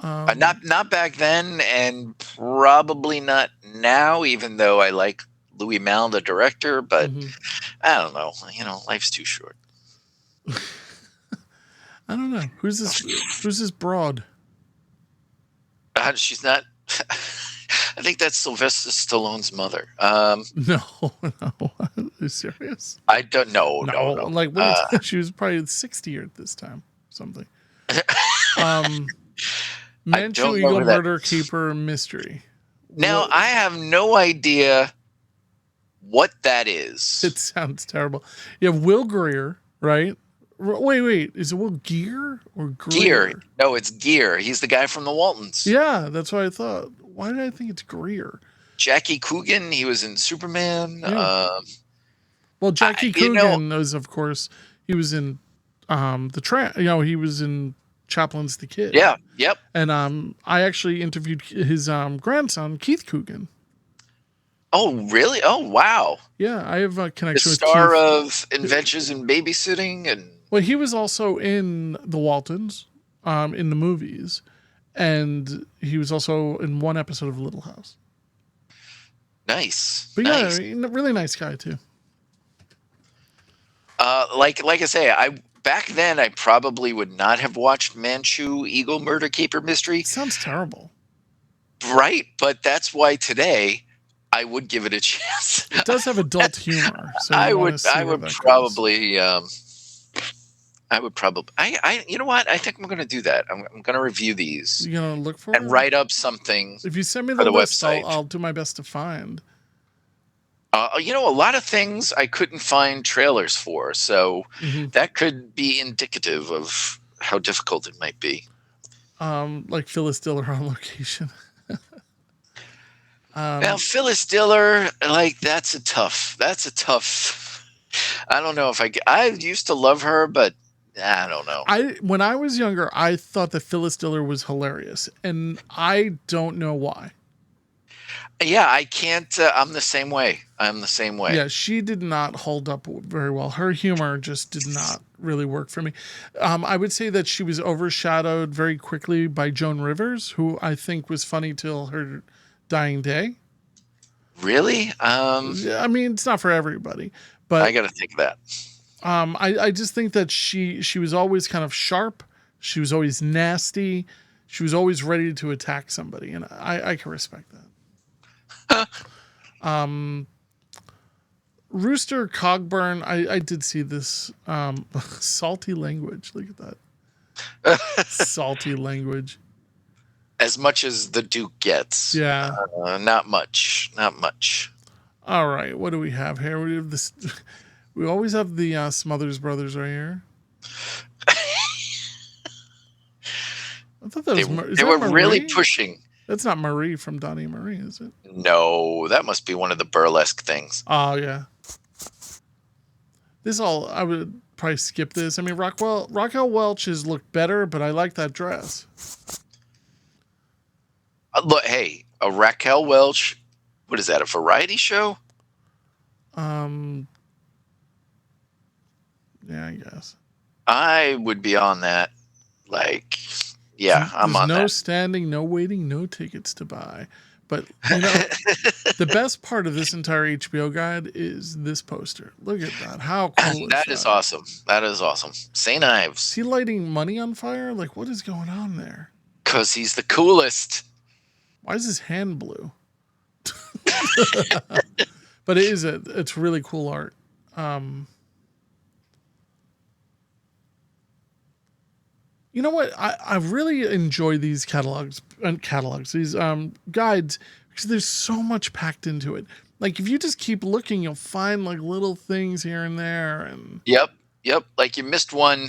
Speaker 2: Not back then, and probably not now. Even though I like Louis Malle, the director, but I don't know. Life's too short.
Speaker 3: I don't know. Who's this broad?
Speaker 2: She's not. I think that's Sylvester Stallone's mother.
Speaker 3: No. Are you serious?
Speaker 2: I don't know. No.
Speaker 3: Like, she was probably 60 at this time. Something. Manchu Eagle Murder Caper Mystery.
Speaker 2: Now, I have no idea what that is.
Speaker 3: It sounds terrible. You have Will Greer, right? Wait. Is it Will Gear or Greer?
Speaker 2: Gear. No, it's Gear. He's the guy from the Waltons.
Speaker 3: Yeah, that's what I thought. Why did I think it's Greer?
Speaker 2: Jackie Coogan. He was in Superman.
Speaker 3: Yeah. Well, Jackie Coogan is, of course, he was in he was in Chaplin's The Kid.
Speaker 2: Yeah. Yep.
Speaker 3: And I actually interviewed his grandson, Keith Coogan.
Speaker 2: Oh, really? Oh, wow.
Speaker 3: Yeah, I have a connection with Keith.
Speaker 2: The star of Adventures in Babysitting and.
Speaker 3: Well, he was also in The Waltons, in the movies, and he was also in one episode of Little House.
Speaker 2: Nice.
Speaker 3: But yeah, really nice guy too.
Speaker 2: Like I say, back then I probably would not have watched Manchu Eagle Murder Caper Mystery.
Speaker 3: Sounds terrible.
Speaker 2: Right, but that's why today I would give it a chance.
Speaker 3: It does have adult humor, so
Speaker 2: I would probably you know what? I think I'm going to do that. I'm going to review these.
Speaker 3: You're going to look for
Speaker 2: and
Speaker 3: it?
Speaker 2: Write up something.
Speaker 3: If you send me the list, I'll do my best to find.
Speaker 2: A lot of things I couldn't find trailers for, so that could be indicative of how difficult it might be.
Speaker 3: Like Phyllis Diller on location.
Speaker 2: Now, Phyllis Diller, that's a tough. I don't know if I used to love her, but I don't know.
Speaker 3: When I was younger, I thought that Phyllis Diller was hilarious, and I don't know why.
Speaker 2: Yeah, I can't. I'm the same way.
Speaker 3: Yeah, she did not hold up very well. Her humor just did not really work for me. I would say that she was overshadowed very quickly by Joan Rivers, who I think was funny till her dying day.
Speaker 2: Really?
Speaker 3: I mean, it's not for everybody, but
Speaker 2: I got to think of that.
Speaker 3: I just think that she was always kind of sharp. She was always nasty. She was always ready to attack somebody, and I can respect that. Rooster Cogburn, I did see this salty language. Look at that. Salty language.
Speaker 2: As much as the Duke gets.
Speaker 3: Yeah.
Speaker 2: Not much.
Speaker 3: All right, what do we have here? We have this. We always have the Smothers Brothers right here. I thought that was.
Speaker 2: They were really pushing.
Speaker 3: That's not Marie from Donnie and Marie, is it?
Speaker 2: No, that must be one of the burlesque things.
Speaker 3: Oh yeah. I would probably skip this. I mean, Raquel Welch's looked better, but I like that dress.
Speaker 2: Look, hey, a Raquel Welch. What is that? A variety show?
Speaker 3: Yeah, I guess.
Speaker 2: I would be on that. Like, yeah, I'm on that.
Speaker 3: No standing, no waiting, no tickets to buy. But the best part of this entire HBO guide is this poster. Look at that! How cool!
Speaker 2: That is awesome. That is awesome. St. Ives.
Speaker 3: Is he lighting money on fire? Like, what is going on there?
Speaker 2: Because he's the coolest.
Speaker 3: Why is his hand blue? But it's really cool art. You know what? I really enjoy these catalogs, these guides, because there's so much packed into it. Like if you just keep looking, you'll find like little things here and there. And
Speaker 2: Yep. Like you missed one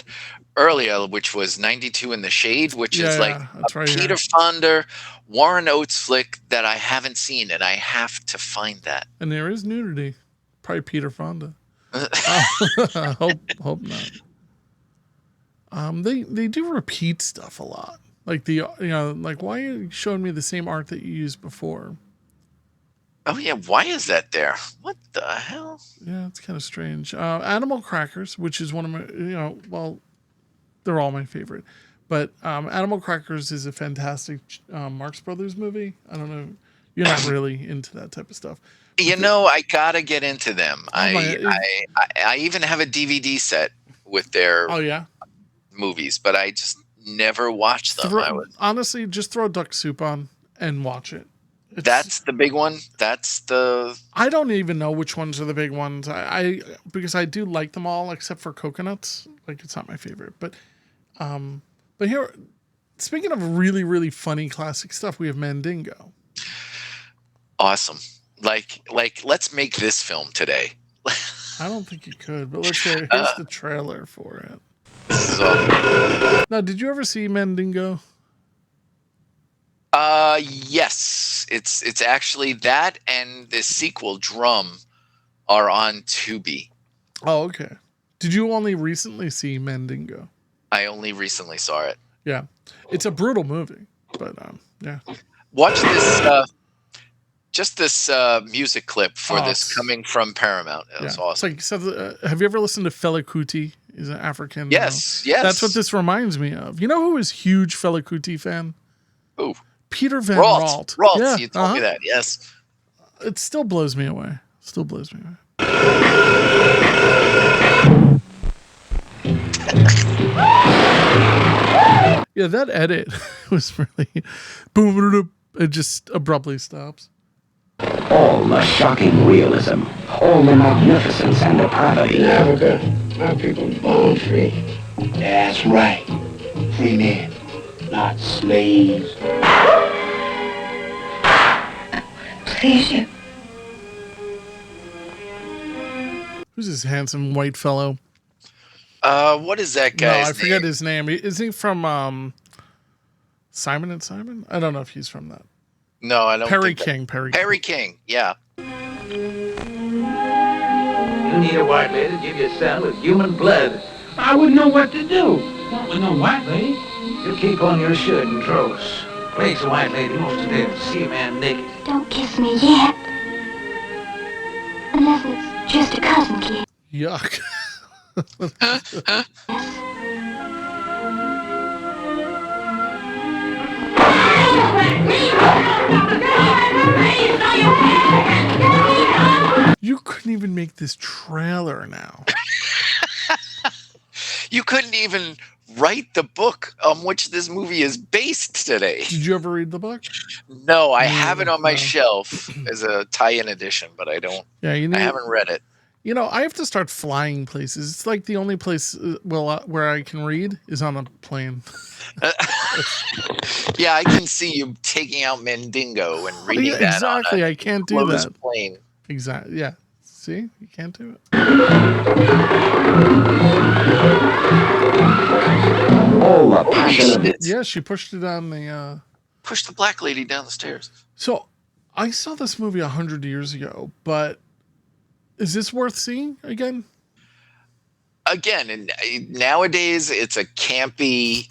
Speaker 2: earlier, which was 92 in the Shade, which is like a Peter Fonda, Warren Oates flick that I haven't seen, and I have to find that.
Speaker 3: And there is nudity. Probably Peter Fonda. Hope not. They do repeat stuff a lot. Like like why are you showing me the same art that you used before?
Speaker 2: Oh yeah, why is that there? What the hell?
Speaker 3: Yeah, it's kind of strange. Animal Crackers, which is one of my, they're all my favorite. But Animal Crackers is a fantastic Marx Brothers movie. I don't know, you're not really into that type of stuff.
Speaker 2: I gotta get into them. I even have a DVD set with their movies, but I just never watched them.
Speaker 3: Honestly, just throw Duck Soup on and watch it.
Speaker 2: That's the big one.
Speaker 3: I don't even know which ones are the big ones. Because I do like them all except for Coconuts. Like it's not my favorite, but here, speaking of really, really funny classic stuff, we have Mandingo.
Speaker 2: Awesome. Like let's make this film today.
Speaker 3: I don't think you could, but let's here's the trailer for it.
Speaker 2: This is awesome.
Speaker 3: Now, did you ever see Mandingo?
Speaker 2: Yes. It's actually that and the sequel, Drum, are on Tubi.
Speaker 3: Oh, okay. Did you only recently see Mandingo?
Speaker 2: I only recently saw it.
Speaker 3: Yeah. It's a brutal movie, but yeah.
Speaker 2: Watch this just this music clip for this coming from Paramount. It was awesome.
Speaker 3: It's like, have you ever listened to Fela Kuti? He's an African.
Speaker 2: Yes.
Speaker 3: That's what this reminds me of. You know who is huge Fela Kuti fan?
Speaker 2: Who?
Speaker 3: Peter Van Ralt.
Speaker 2: Yeah, you told me that, yes.
Speaker 3: It still blows me away. Yeah, that edit was really boom. It just abruptly stops.
Speaker 7: All the shocking realism, all the magnificence and depravity.
Speaker 4: Africa, our people born free. That's right. Free men, not slaves.
Speaker 11: Please, you.
Speaker 3: Who's this handsome white fellow?
Speaker 2: What is that guy's
Speaker 3: I forget his name. Is he from Simon and Simon? I don't know if he's from that.
Speaker 2: No, I don't.
Speaker 3: Perry King.
Speaker 2: Perry King. Yeah.
Speaker 14: You need a white lady to give you a cell with human blood. I wouldn't know what to do. What with no white lady? You keep on your shirt and drawers. Plagues a white lady most of the day to see a man naked.
Speaker 11: Don't kiss me yet. Unless it's just a cousin kid.
Speaker 3: Yuck. You couldn't even make this trailer now.
Speaker 2: You couldn't even write the book on which this movie is based today.
Speaker 3: Did you ever read the book?
Speaker 2: No, I have it on my shelf as a tie-in edition, but I don't.
Speaker 3: Yeah,
Speaker 2: I haven't read it.
Speaker 3: I have to start flying places. It's like the only place where I can read is on a plane.
Speaker 2: Yeah, I can see you taking out Mandingo and reading that.
Speaker 3: Exactly, I can't do that.
Speaker 2: Plane.
Speaker 3: Exactly. Yeah. See, you can't do it.
Speaker 7: All the passion of it.
Speaker 3: Yeah, she pushed it on the.
Speaker 2: Pushed the black lady down the stairs.
Speaker 3: So, I saw this movie 100 years ago, but is this worth seeing again?
Speaker 2: Again, and nowadays it's a campy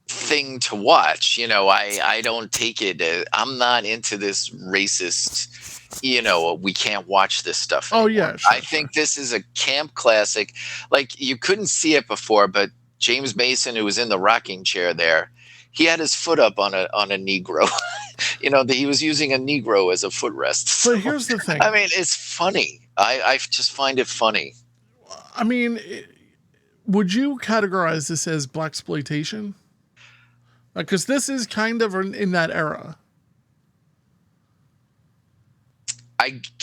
Speaker 2: thing to watch. You know, I don't take it. I'm not into this racist. You know, we can't watch this stuff anymore.
Speaker 3: Oh yeah, sure,
Speaker 2: I think this is a camp classic. Like you couldn't see it before, but James Mason, who was in the rocking chair there, he had his foot up on a Negro. You know, he was using a Negro as a footrest. So,
Speaker 3: but here's the thing.
Speaker 2: I mean, it's funny. I just find it funny.
Speaker 3: I mean, would you categorize this as blaxploitation? Because this is kind of in that era.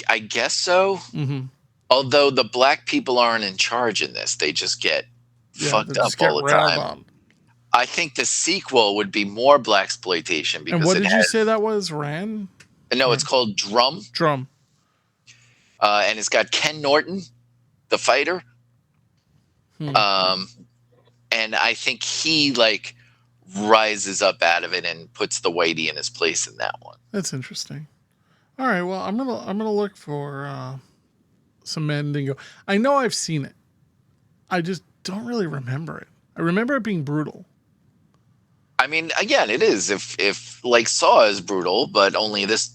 Speaker 2: I guess so.
Speaker 3: Mm-hmm.
Speaker 2: Although the black people aren't in charge in this, they just get fucked up all the time.
Speaker 3: On.
Speaker 2: I think the sequel would be more blaxploitation because.
Speaker 3: And what did you say that was? Ran?
Speaker 2: No, it's called Drum.
Speaker 3: Drum.
Speaker 2: And it's got Ken Norton, the fighter. And I think he like rises up out of it and puts the whitey in his place in that one.
Speaker 3: That's interesting. All right, well, I'm gonna look for some Mandingo. I know I've seen it. I just don't really remember it. I remember it being brutal.
Speaker 2: I mean, again, it is. If like Saw is brutal, but only this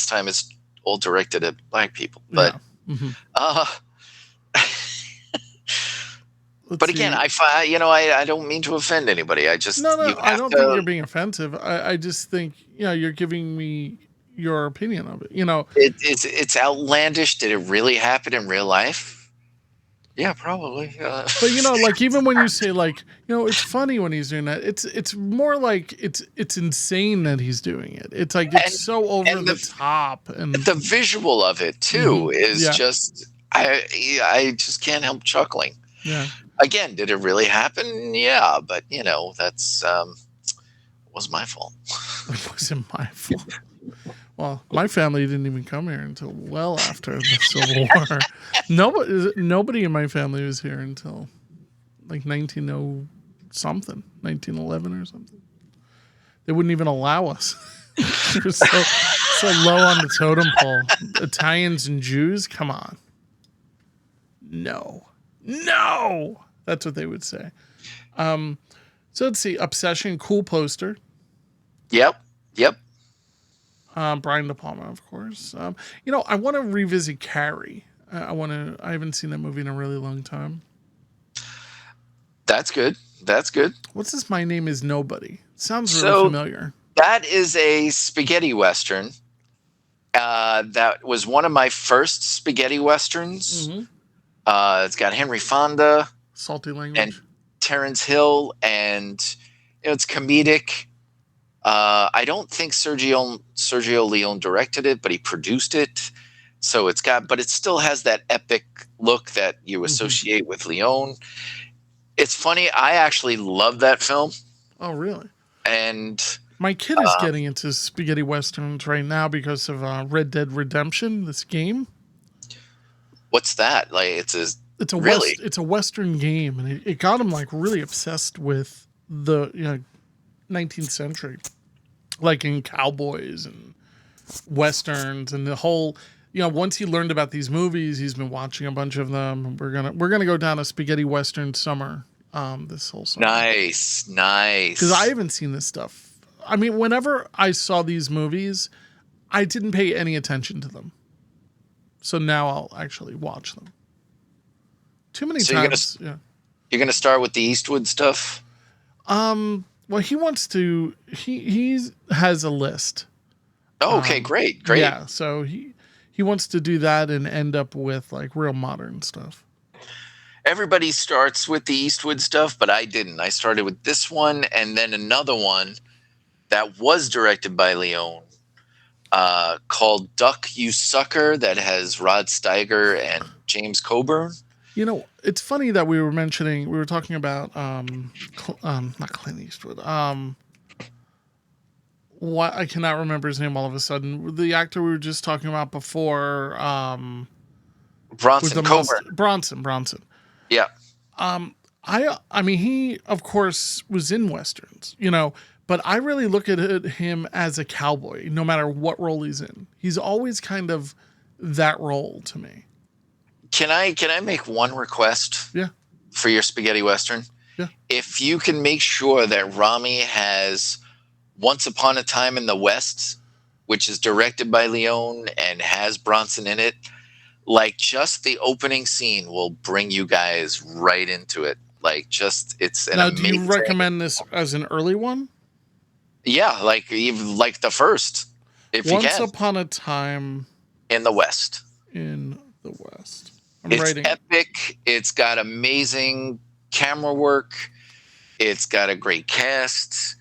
Speaker 2: time it's all directed at black people. But
Speaker 3: yeah. Mm-hmm.
Speaker 2: But again, I don't mean to offend anybody. I just
Speaker 3: no. I don't think you're being offensive. I just think you're giving me your opinion of it. You know,
Speaker 2: it's outlandish. Did it really happen in real life? Yeah, probably.
Speaker 3: But like even when you say like it's funny when he's doing that. It's more like it's insane that he's doing it. It's like it's so over the top, and
Speaker 2: the visual of it too is just I just can't help chuckling.
Speaker 3: Yeah.
Speaker 2: Again, did it really happen? Yeah, but that's was my fault.
Speaker 3: It wasn't my fault. Well, my family didn't even come here until well after the Civil War. Nobody in my family was here until like 1911 or something. They wouldn't even allow us. It was so low on the totem pole. Italians and Jews, come on. No. That's what they would say. So let's see. Obsession, cool poster.
Speaker 2: Yep.
Speaker 3: Brian De Palma, of course. I want to revisit Carrie. I haven't seen that movie in a really long time.
Speaker 2: That's good.
Speaker 3: What's this? My Name Is Nobody. Sounds really familiar.
Speaker 2: That is a spaghetti western. That was one of my first spaghetti westerns.
Speaker 3: Mm-hmm.
Speaker 2: It's got Henry Fonda,
Speaker 3: salty language,
Speaker 2: and Terrence Hill, and it's comedic. I don't think Sergio Leone directed it, but he produced it. So but it still has that epic look that you associate with Leone. It's funny. I actually love that film.
Speaker 3: Oh, really?
Speaker 2: And
Speaker 3: my kid is getting into spaghetti westerns right now because of Red Dead Redemption, this game.
Speaker 2: What's that? Like it's a
Speaker 3: Western game, and it got him like really obsessed with the 19th century, like in cowboys and westerns and the whole. Once he learned about these movies, he's been watching a bunch of them. We're gonna go down a spaghetti western summer this whole summer.
Speaker 2: Nice.
Speaker 3: Because I haven't seen this stuff. I mean, whenever I saw these movies, I didn't pay any attention to them. So now I'll actually watch them. Too many times.
Speaker 2: You're gonna start with the Eastwood stuff.
Speaker 3: Well, he wants to. He has a list.
Speaker 2: Oh, okay, great.
Speaker 3: Yeah, so he wants to do that and end up with like real modern stuff.
Speaker 2: Everybody starts with the Eastwood stuff, but I didn't. I started with this one and then another one that was directed by Leone called Duck You Sucker that has Rod Steiger and James Coburn.
Speaker 3: It's funny that we were talking about not Clint Eastwood. What I cannot remember his name all of a sudden. The actor we were just talking about before,
Speaker 2: Bronson Coburn.
Speaker 3: Bronson.
Speaker 2: Yeah.
Speaker 3: I mean, he of course was in westerns, but I really look at him as a cowboy, no matter what role he's in. He's always kind of that role to me.
Speaker 2: Can I make one request?
Speaker 3: Yeah.
Speaker 2: For your spaghetti western?
Speaker 3: Yeah.
Speaker 2: If you can make sure that Rami has Once Upon a Time in the West, which is directed by Leone and has Bronson in it, like just the opening scene will bring you guys right into it. Like it's an
Speaker 3: now,
Speaker 2: amazing.
Speaker 3: Do you recommend this as an early one?
Speaker 2: Yeah, like even like the first, if you can.
Speaker 3: Once Upon a Time
Speaker 2: in the West.
Speaker 3: In the West.
Speaker 2: It's epic. It's got amazing camera work. It's got a great cast.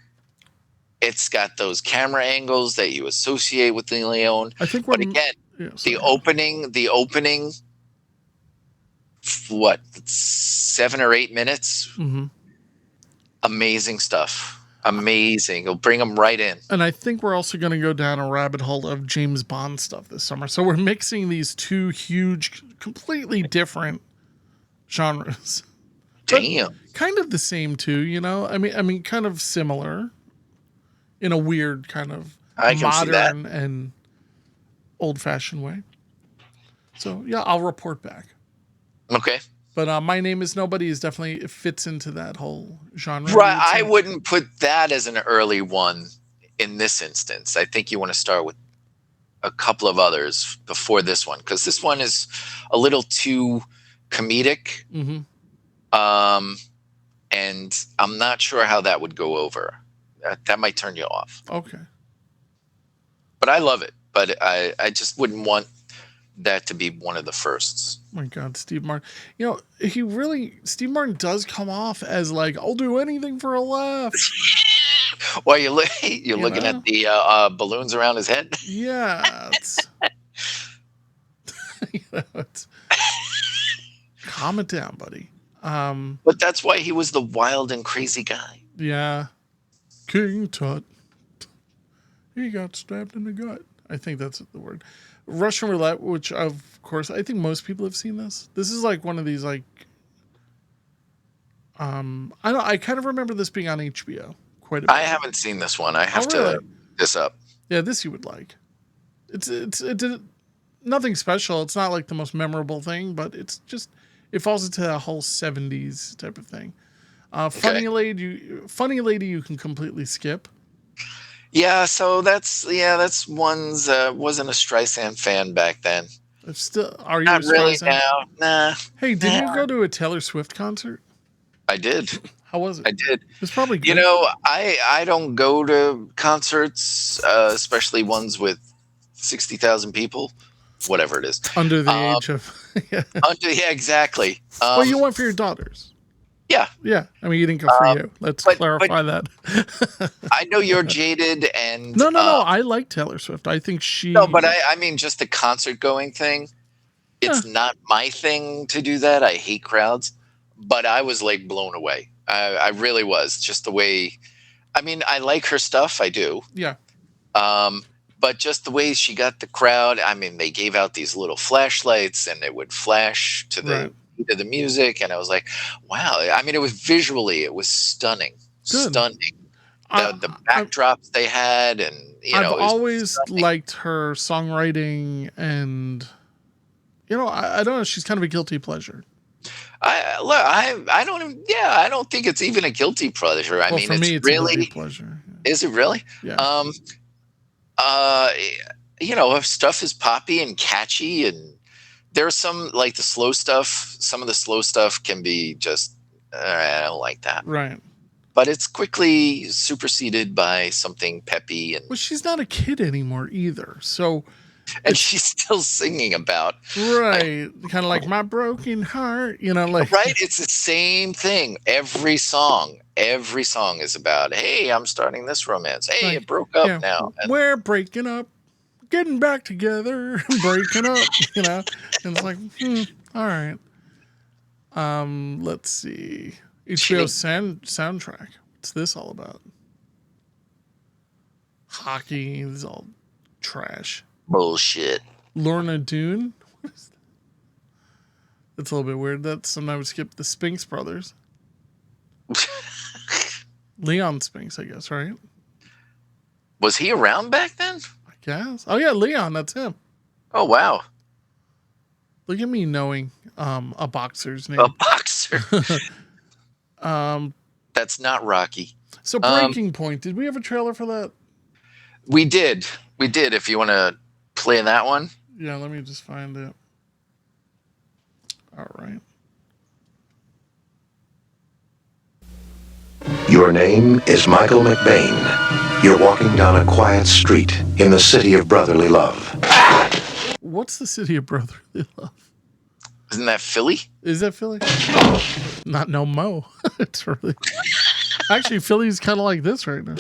Speaker 2: It's got those camera angles that you associate with the Leone.
Speaker 3: I think
Speaker 2: but again, the opening, what, 7 or 8 minutes?
Speaker 3: Mm-hmm.
Speaker 2: Amazing stuff. Amazing. It'll bring them right in.
Speaker 3: And I think we're also going to go down a rabbit hole of James Bond stuff this summer. So we're mixing these two huge, completely different genres.
Speaker 2: Damn.
Speaker 3: But kind of the same too, I mean, kind of similar in a weird kind of modern and old-fashioned way. So yeah, I'll report back.
Speaker 2: Okay.
Speaker 3: But My Name Is Nobody is definitely, it fits into that whole genre.
Speaker 2: Right. I wouldn't put that as an early one in this instance. I think you want to start with a couple of others before this one, because this one is a little too comedic.
Speaker 3: Mm-hmm.
Speaker 2: And I'm not sure how that would go over. That might turn you off.
Speaker 3: Okay.
Speaker 2: But I love it. But I just wouldn't want that to be one of the firsts.
Speaker 3: Oh my God, Steve Martin. Steve Martin does come off as like, I'll do anything for a laugh.
Speaker 2: Well, you're looking at the balloons around his head.
Speaker 3: Yeah. Calm it down, buddy.
Speaker 2: But that's why he was the wild and crazy guy.
Speaker 3: Yeah. King Tut. He got stabbed in the gut. I think that's the word. Russian Roulette, which of course I think most people have seen this. This is like one of these like I kind of remember this being on HBO quite a bit.
Speaker 2: I haven't seen this one. I have to look this up.
Speaker 3: Yeah, this you would like. It's nothing special. It's not like the most memorable thing, but it falls into a whole 70s type of thing. Funny lady you can completely skip.
Speaker 2: Yeah, so that's one's wasn't a Streisand fan back then.
Speaker 3: Are you
Speaker 2: not really now? Nah.
Speaker 3: Hey, did you go to a Taylor Swift concert?
Speaker 2: I did.
Speaker 3: How was it?
Speaker 2: I did.
Speaker 3: It's probably good.
Speaker 2: I don't go to concerts, especially ones with 60,000 people, whatever it is.
Speaker 3: Under the age of
Speaker 2: yeah, exactly.
Speaker 3: Well, you went for your daughters.
Speaker 2: Yeah.
Speaker 3: Yeah. I mean, you didn't go for you. Let's clarify that.
Speaker 2: I know you're jaded and...
Speaker 3: No. I like Taylor Swift. I think she...
Speaker 2: No, but I mean, just the concert going thing. It's not my thing to do that. I hate crowds. But I was like blown away. I really was. Just the way... I mean, I like her stuff. I do.
Speaker 3: Yeah.
Speaker 2: But just the way she got the crowd. I mean, they gave out these little flashlights and it would flash to the music. And I was like, wow. I mean, it was stunning.
Speaker 3: Good.
Speaker 2: Stunning. The backdrops they had. And,
Speaker 3: I've always liked her songwriting and, I don't know. She's kind of a guilty pleasure.
Speaker 2: I don't think it's even a guilty pleasure. I mean,
Speaker 3: for me, it's
Speaker 2: really
Speaker 3: a guilty pleasure.
Speaker 2: Yeah. Is it really?
Speaker 3: Yeah.
Speaker 2: Her stuff is poppy and catchy, and there's some like the slow stuff. Some of the slow stuff can be just I don't like that.
Speaker 3: Right.
Speaker 2: But it's quickly superseded by something peppy and.
Speaker 3: Well, she's not a kid anymore either, so.
Speaker 2: And she's still singing about
Speaker 3: kind of like my broken heart, like
Speaker 2: right. It's the same thing. Every song is about, hey, I'm starting this romance. Hey, it broke up now. And
Speaker 3: we're breaking up, getting back together, breaking up. And it's like, all right. Let's see. HBO soundtrack. What's this all about? hockey. This is all trash.
Speaker 2: Bullshit.
Speaker 3: Lorna Doone. What is that? That's a little bit weird. That's sometimes skip the Spinks brothers. Leon Spinks, I guess, right?
Speaker 2: Was he around back then?
Speaker 3: I guess. Oh yeah, Leon. That's him.
Speaker 2: Oh wow.
Speaker 3: Look at me knowing a boxer's name.
Speaker 2: A boxer. That's not Rocky.
Speaker 3: So Breaking Point. Did we have a trailer for that?
Speaker 2: We did. If you want to play that one.
Speaker 3: Yeah, let me just find it. All right.
Speaker 15: Your name is Michael McBain. You're walking down a quiet street in the city of brotherly love.
Speaker 3: What's the city of brotherly love?
Speaker 2: Isn't that Philly?
Speaker 3: Is that Philly? Not no mo. It's really... Actually, Philly's kind of like this right now.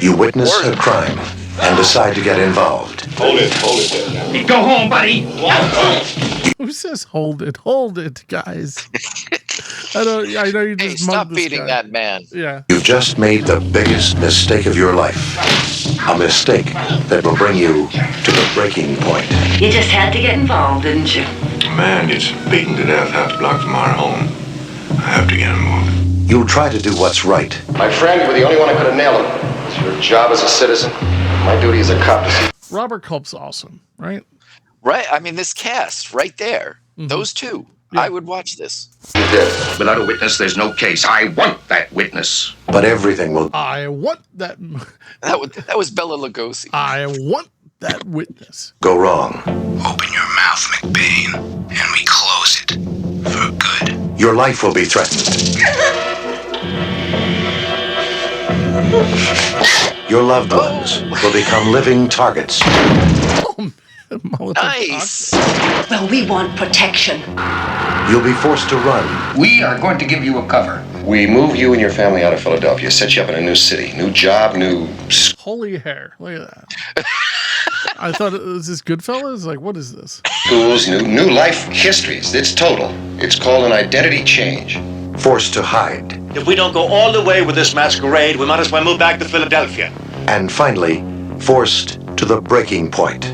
Speaker 15: You witness a crime and decide to get involved.
Speaker 6: Hold it there.
Speaker 14: Hey, go home, buddy.
Speaker 3: Who says hold it? Hold it, guys. I know you just
Speaker 2: Hey, stop
Speaker 3: mugged this
Speaker 2: beating
Speaker 3: guy.
Speaker 2: that man.
Speaker 3: Yeah.
Speaker 15: You've just made the biggest mistake of your life. A mistake that will bring you to the breaking point.
Speaker 16: You just had to get involved, didn't you?
Speaker 6: A man gets beaten to death half a block from our home. I have to get involved.
Speaker 15: You'll try to do what's right.
Speaker 17: My friend, you were the only one who could have nailed him. It's your job as a citizen. My duty as a cop to see.
Speaker 3: Robert Culp's awesome, right?
Speaker 2: Right. I mean, this cast right there.
Speaker 3: Mm-hmm.
Speaker 2: Those two.
Speaker 3: Yeah.
Speaker 2: I would watch this.
Speaker 17: You did.
Speaker 6: Without a witness, there's no case. I want that witness.
Speaker 15: But everything will...
Speaker 3: I want that...
Speaker 2: That was Bela Lugosi.
Speaker 3: I want that witness.
Speaker 15: Go wrong.
Speaker 6: Open your mouth, McBain, and we close it for good.
Speaker 15: Your life will be threatened. Your loved ones will become living targets.
Speaker 3: Oh, man.
Speaker 2: Nice.
Speaker 16: Well, we want protection.
Speaker 15: You'll be forced to run.
Speaker 6: We are going to give you a cover.
Speaker 17: We move you and your family out of Philadelphia, set you up in a new city, new job, new...
Speaker 3: Holy hair. Look at that. I thought it was this Goodfellas? Like, what is this?
Speaker 17: schools, new life histories. It's total. It's called an identity change.
Speaker 15: Forced to hide.
Speaker 18: If we don't go all the way with this masquerade, we might as well move back to Philadelphia.
Speaker 15: And finally, forced to the breaking point.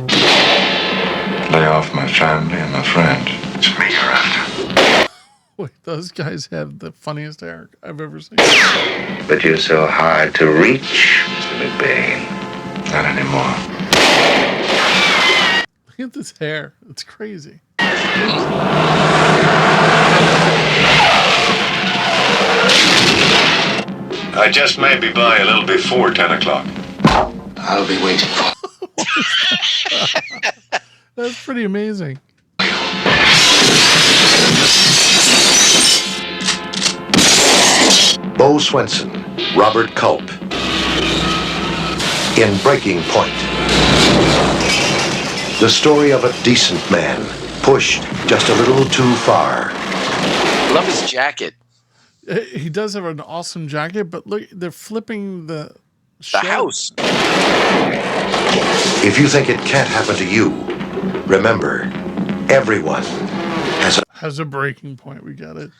Speaker 6: Lay off my family and my friends. It's me you're after.
Speaker 3: Wait, those guys have the funniest hair I've ever seen.
Speaker 6: But you're so hard to reach, Mr. McBain. Not anymore.
Speaker 3: Look at this hair. It's crazy.
Speaker 6: I just may be by a little before 10 o'clock.
Speaker 17: I'll be waiting for...
Speaker 3: That's pretty amazing.
Speaker 15: Bo Swenson, Robert Culp. In Breaking Point. The story of a decent man pushed just a little too far.
Speaker 2: Love his jacket.
Speaker 3: He does have an awesome jacket, but look, they're flipping the
Speaker 2: house.
Speaker 15: If you think it can't happen to you, remember, everyone
Speaker 3: has a breaking point. We got it.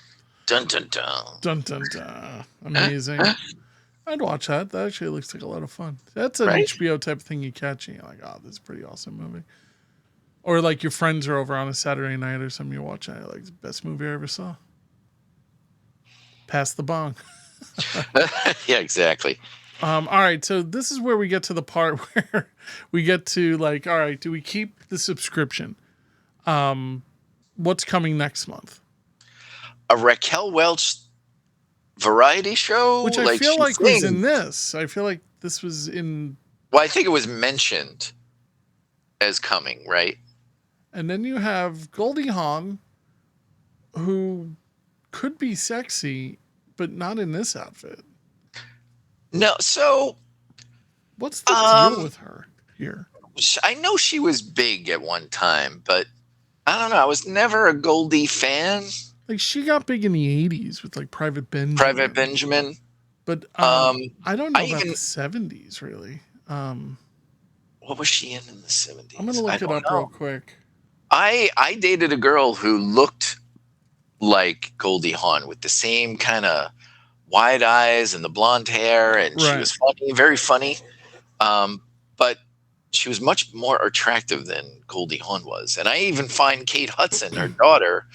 Speaker 2: Dun dun dun.
Speaker 3: Dun dun dun. Amazing. I'd watch that. That actually looks like a lot of fun. That's an
Speaker 2: Right?
Speaker 3: HBO type of thing you catch and you're like, oh, this is a pretty awesome movie. Or like your friends are over on a Saturday night or something, you watch it, like, it's the best movie I ever saw. Pass the bong.
Speaker 2: Yeah, exactly.
Speaker 3: All right, so this is where we get to the part where we get to like, all right, do we keep the subscription? What's coming next month?
Speaker 2: A Raquel Welch variety show,
Speaker 3: Which I
Speaker 2: like
Speaker 3: feel
Speaker 2: she
Speaker 3: like was
Speaker 2: sings.
Speaker 3: in this. I feel like this was in.
Speaker 2: Well, I think it was mentioned as coming, right?
Speaker 3: And then you have Goldie Hawn, who could be sexy, but not in this outfit.
Speaker 2: No, so
Speaker 3: what's the deal with her here?
Speaker 2: I know she was big at one time, but I don't know. I was never a Goldie fan.
Speaker 3: Like she got big in the 80s with like Private Benjamin.
Speaker 2: Private Benjamin.
Speaker 3: But I don't know about the 70s really.
Speaker 2: What was she in the 70s?
Speaker 3: I'm gonna look it up real quick.
Speaker 2: I dated a girl who looked like Goldie Hawn with the same kind of wide eyes and the blonde hair, and she was funny, very funny. But she was much more attractive than Goldie Hawn was. And I even find Kate Hudson, her daughter,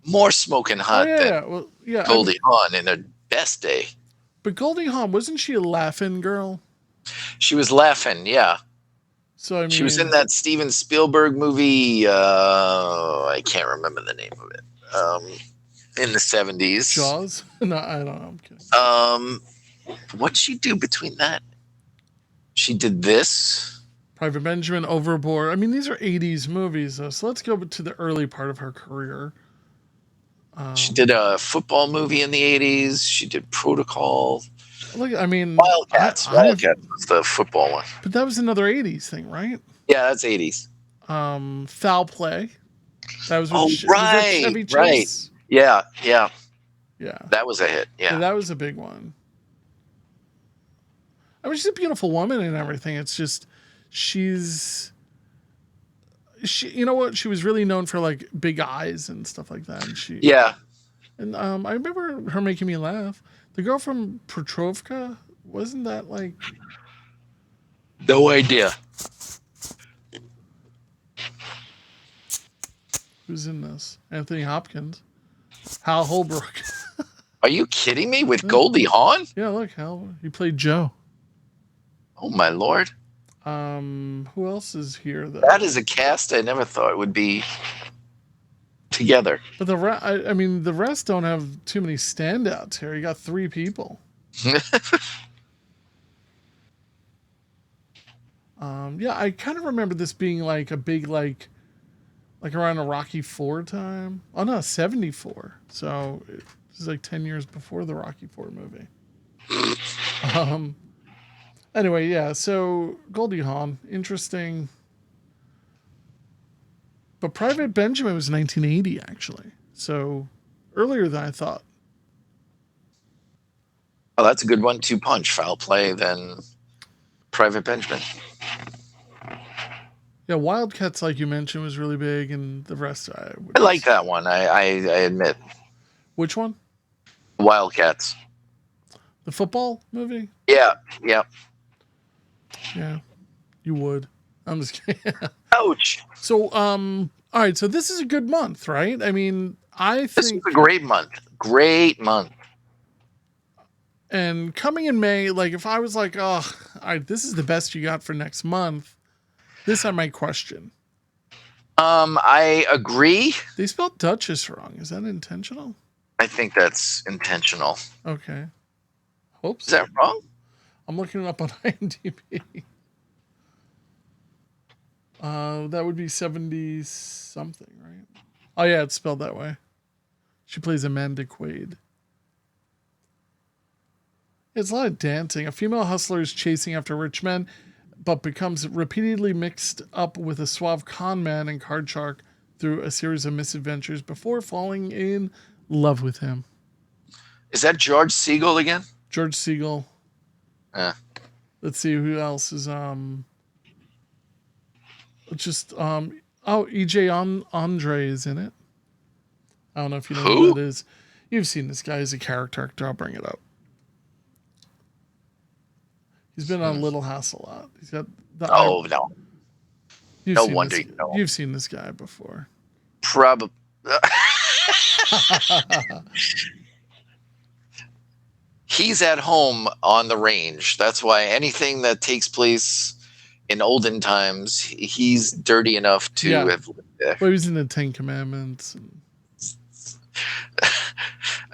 Speaker 2: more smoking
Speaker 3: Oh
Speaker 2: hot
Speaker 3: yeah,
Speaker 2: than
Speaker 3: yeah. Well, yeah. I mean,
Speaker 2: Goldie Hawn in her best day.
Speaker 3: but Goldie Hawn, wasn't she a laughing girl?
Speaker 2: She was laughing, yeah.
Speaker 3: So I mean,
Speaker 2: She was in that Steven Spielberg movie. I can't remember the name of it. In the 70s.
Speaker 3: Jaws? No, I don't know. I'm kidding.
Speaker 2: What'd she do between that? She did this.
Speaker 3: Private Benjamin, Overboard. I mean, these are 80s movies, though. So let's go to the early part of her career.
Speaker 2: She did a football movie in the 80s. She did Protocol.
Speaker 3: Look, I mean,
Speaker 2: Wildcats. Wildcats was the football one.
Speaker 3: But that was another 80s thing, right?
Speaker 2: Yeah, that's 80s.
Speaker 3: Foul Play. That was with
Speaker 2: right,
Speaker 3: was that Chevy Chase?
Speaker 2: Right. Yeah, yeah.
Speaker 3: Yeah.
Speaker 2: That was a hit. Yeah.
Speaker 3: That was a big one. I mean, she's a beautiful woman and everything. It's just she, you know what? She was really known for like big eyes and stuff like that. And And I remember her making me laugh. The girl from Petrovka, wasn't that like?
Speaker 2: No idea.
Speaker 3: Who's in this? Anthony Hopkins, Hal Holbrook.
Speaker 2: Are you kidding me? With Goldie Hawn?
Speaker 3: Yeah, look, Hal. He played Joe.
Speaker 2: Oh my lord.
Speaker 3: Who else is here? Though?
Speaker 2: That is a cast I never thought would be together.
Speaker 3: But I mean, the rest don't have too many standouts here. You got 3 people. Yeah, I kind of remember this being like a big like around a Rocky IV time. Oh no, 74. So it was like 10 years before the Rocky IV movie. Anyway, yeah. So Goldie Hawn, interesting. But Private Benjamin was 1980 actually, so earlier than I thought.
Speaker 2: Oh, that's a good 1-2 punch. Foul Play, then Private Benjamin.
Speaker 3: Yeah, Wildcats, like you mentioned, was really big, and the rest
Speaker 2: I like that one. I admit.
Speaker 3: Which one?
Speaker 2: Wildcats.
Speaker 3: The football movie?
Speaker 2: Yeah, yeah.
Speaker 3: Yeah, you would. I'm just kidding.
Speaker 2: Ouch.
Speaker 3: So, all right. So this is a good month, right? I mean, this is
Speaker 2: a great month. Great month.
Speaker 3: And coming in May, like if I was like, oh, all right, this is the best you got for next month, this I might question.
Speaker 2: I agree.
Speaker 3: They spelled Duchess wrong. Is that intentional?
Speaker 2: I think that's intentional.
Speaker 3: Okay. Hope so.
Speaker 2: Is that wrong?
Speaker 3: I'm looking it up on IMDb. That would be 70 something, right? Oh yeah, it's spelled that way. She plays Amanda Quaid. It's a lot of dancing. A female hustler is chasing after rich men, but becomes repeatedly mixed up with a suave con man and card shark through a series of misadventures before falling in love with him.
Speaker 2: Is that George Siegel again?
Speaker 3: George Siegel. Let's see who else is EJ Andre is in it. I don't know if you know who that is. You've seen this guy as a character actor. I'll bring it up. He's been on Little House a lot. He's got the
Speaker 2: no. No wonder
Speaker 3: you know. You've seen this guy before.
Speaker 2: Probably. He's at home on the range. That's why anything that takes place in olden times, he's dirty enough to have lived there.
Speaker 3: Well, he was in the 10 Commandments.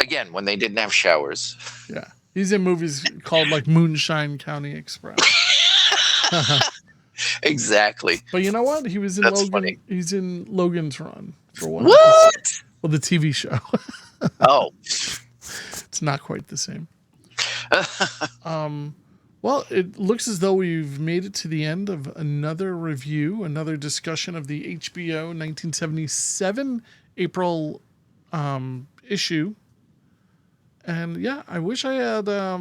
Speaker 2: Again, when they didn't have showers.
Speaker 3: Yeah. He's in movies called like Moonshine County Express.
Speaker 2: Exactly.
Speaker 3: But you know what? He was in Logan. Funny. He's in Logan's Run for one.
Speaker 2: What?
Speaker 3: Well, the TV show.
Speaker 2: Oh.
Speaker 3: It's not quite the same. Well, it looks as though we've made it to the end of another review, another discussion of the HBO 1977 April issue. And yeah, I wish I had. There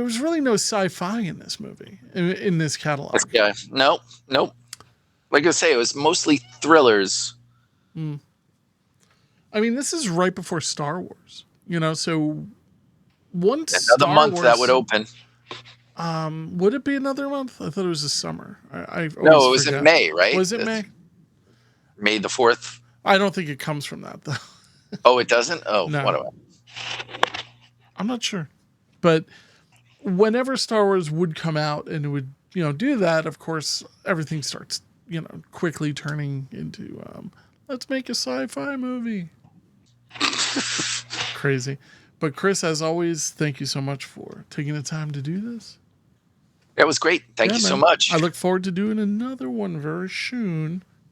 Speaker 3: was really no sci-fi in this movie, in this catalog.
Speaker 2: Yeah, nope. Like I say, it was mostly thrillers.
Speaker 3: I mean, this is right before Star Wars, so once
Speaker 2: another month that would open.
Speaker 3: Would it be another month? I thought it was the summer. I
Speaker 2: No,
Speaker 3: always
Speaker 2: it was
Speaker 3: forget.
Speaker 2: in May, right?
Speaker 3: Was it May?
Speaker 2: May the 4th?
Speaker 3: I don't think it comes from that, though.
Speaker 2: Oh, it doesn't? Oh,
Speaker 3: No.
Speaker 2: what am
Speaker 3: I'm not sure. But whenever Star Wars would come out and it would, do that, of course, everything starts, quickly turning into, let's make a sci-fi movie. Crazy. But Chris, as always, thank you so much for taking the time to do this.
Speaker 2: That was great. Thank you so much.
Speaker 3: I look forward to doing another one very soon.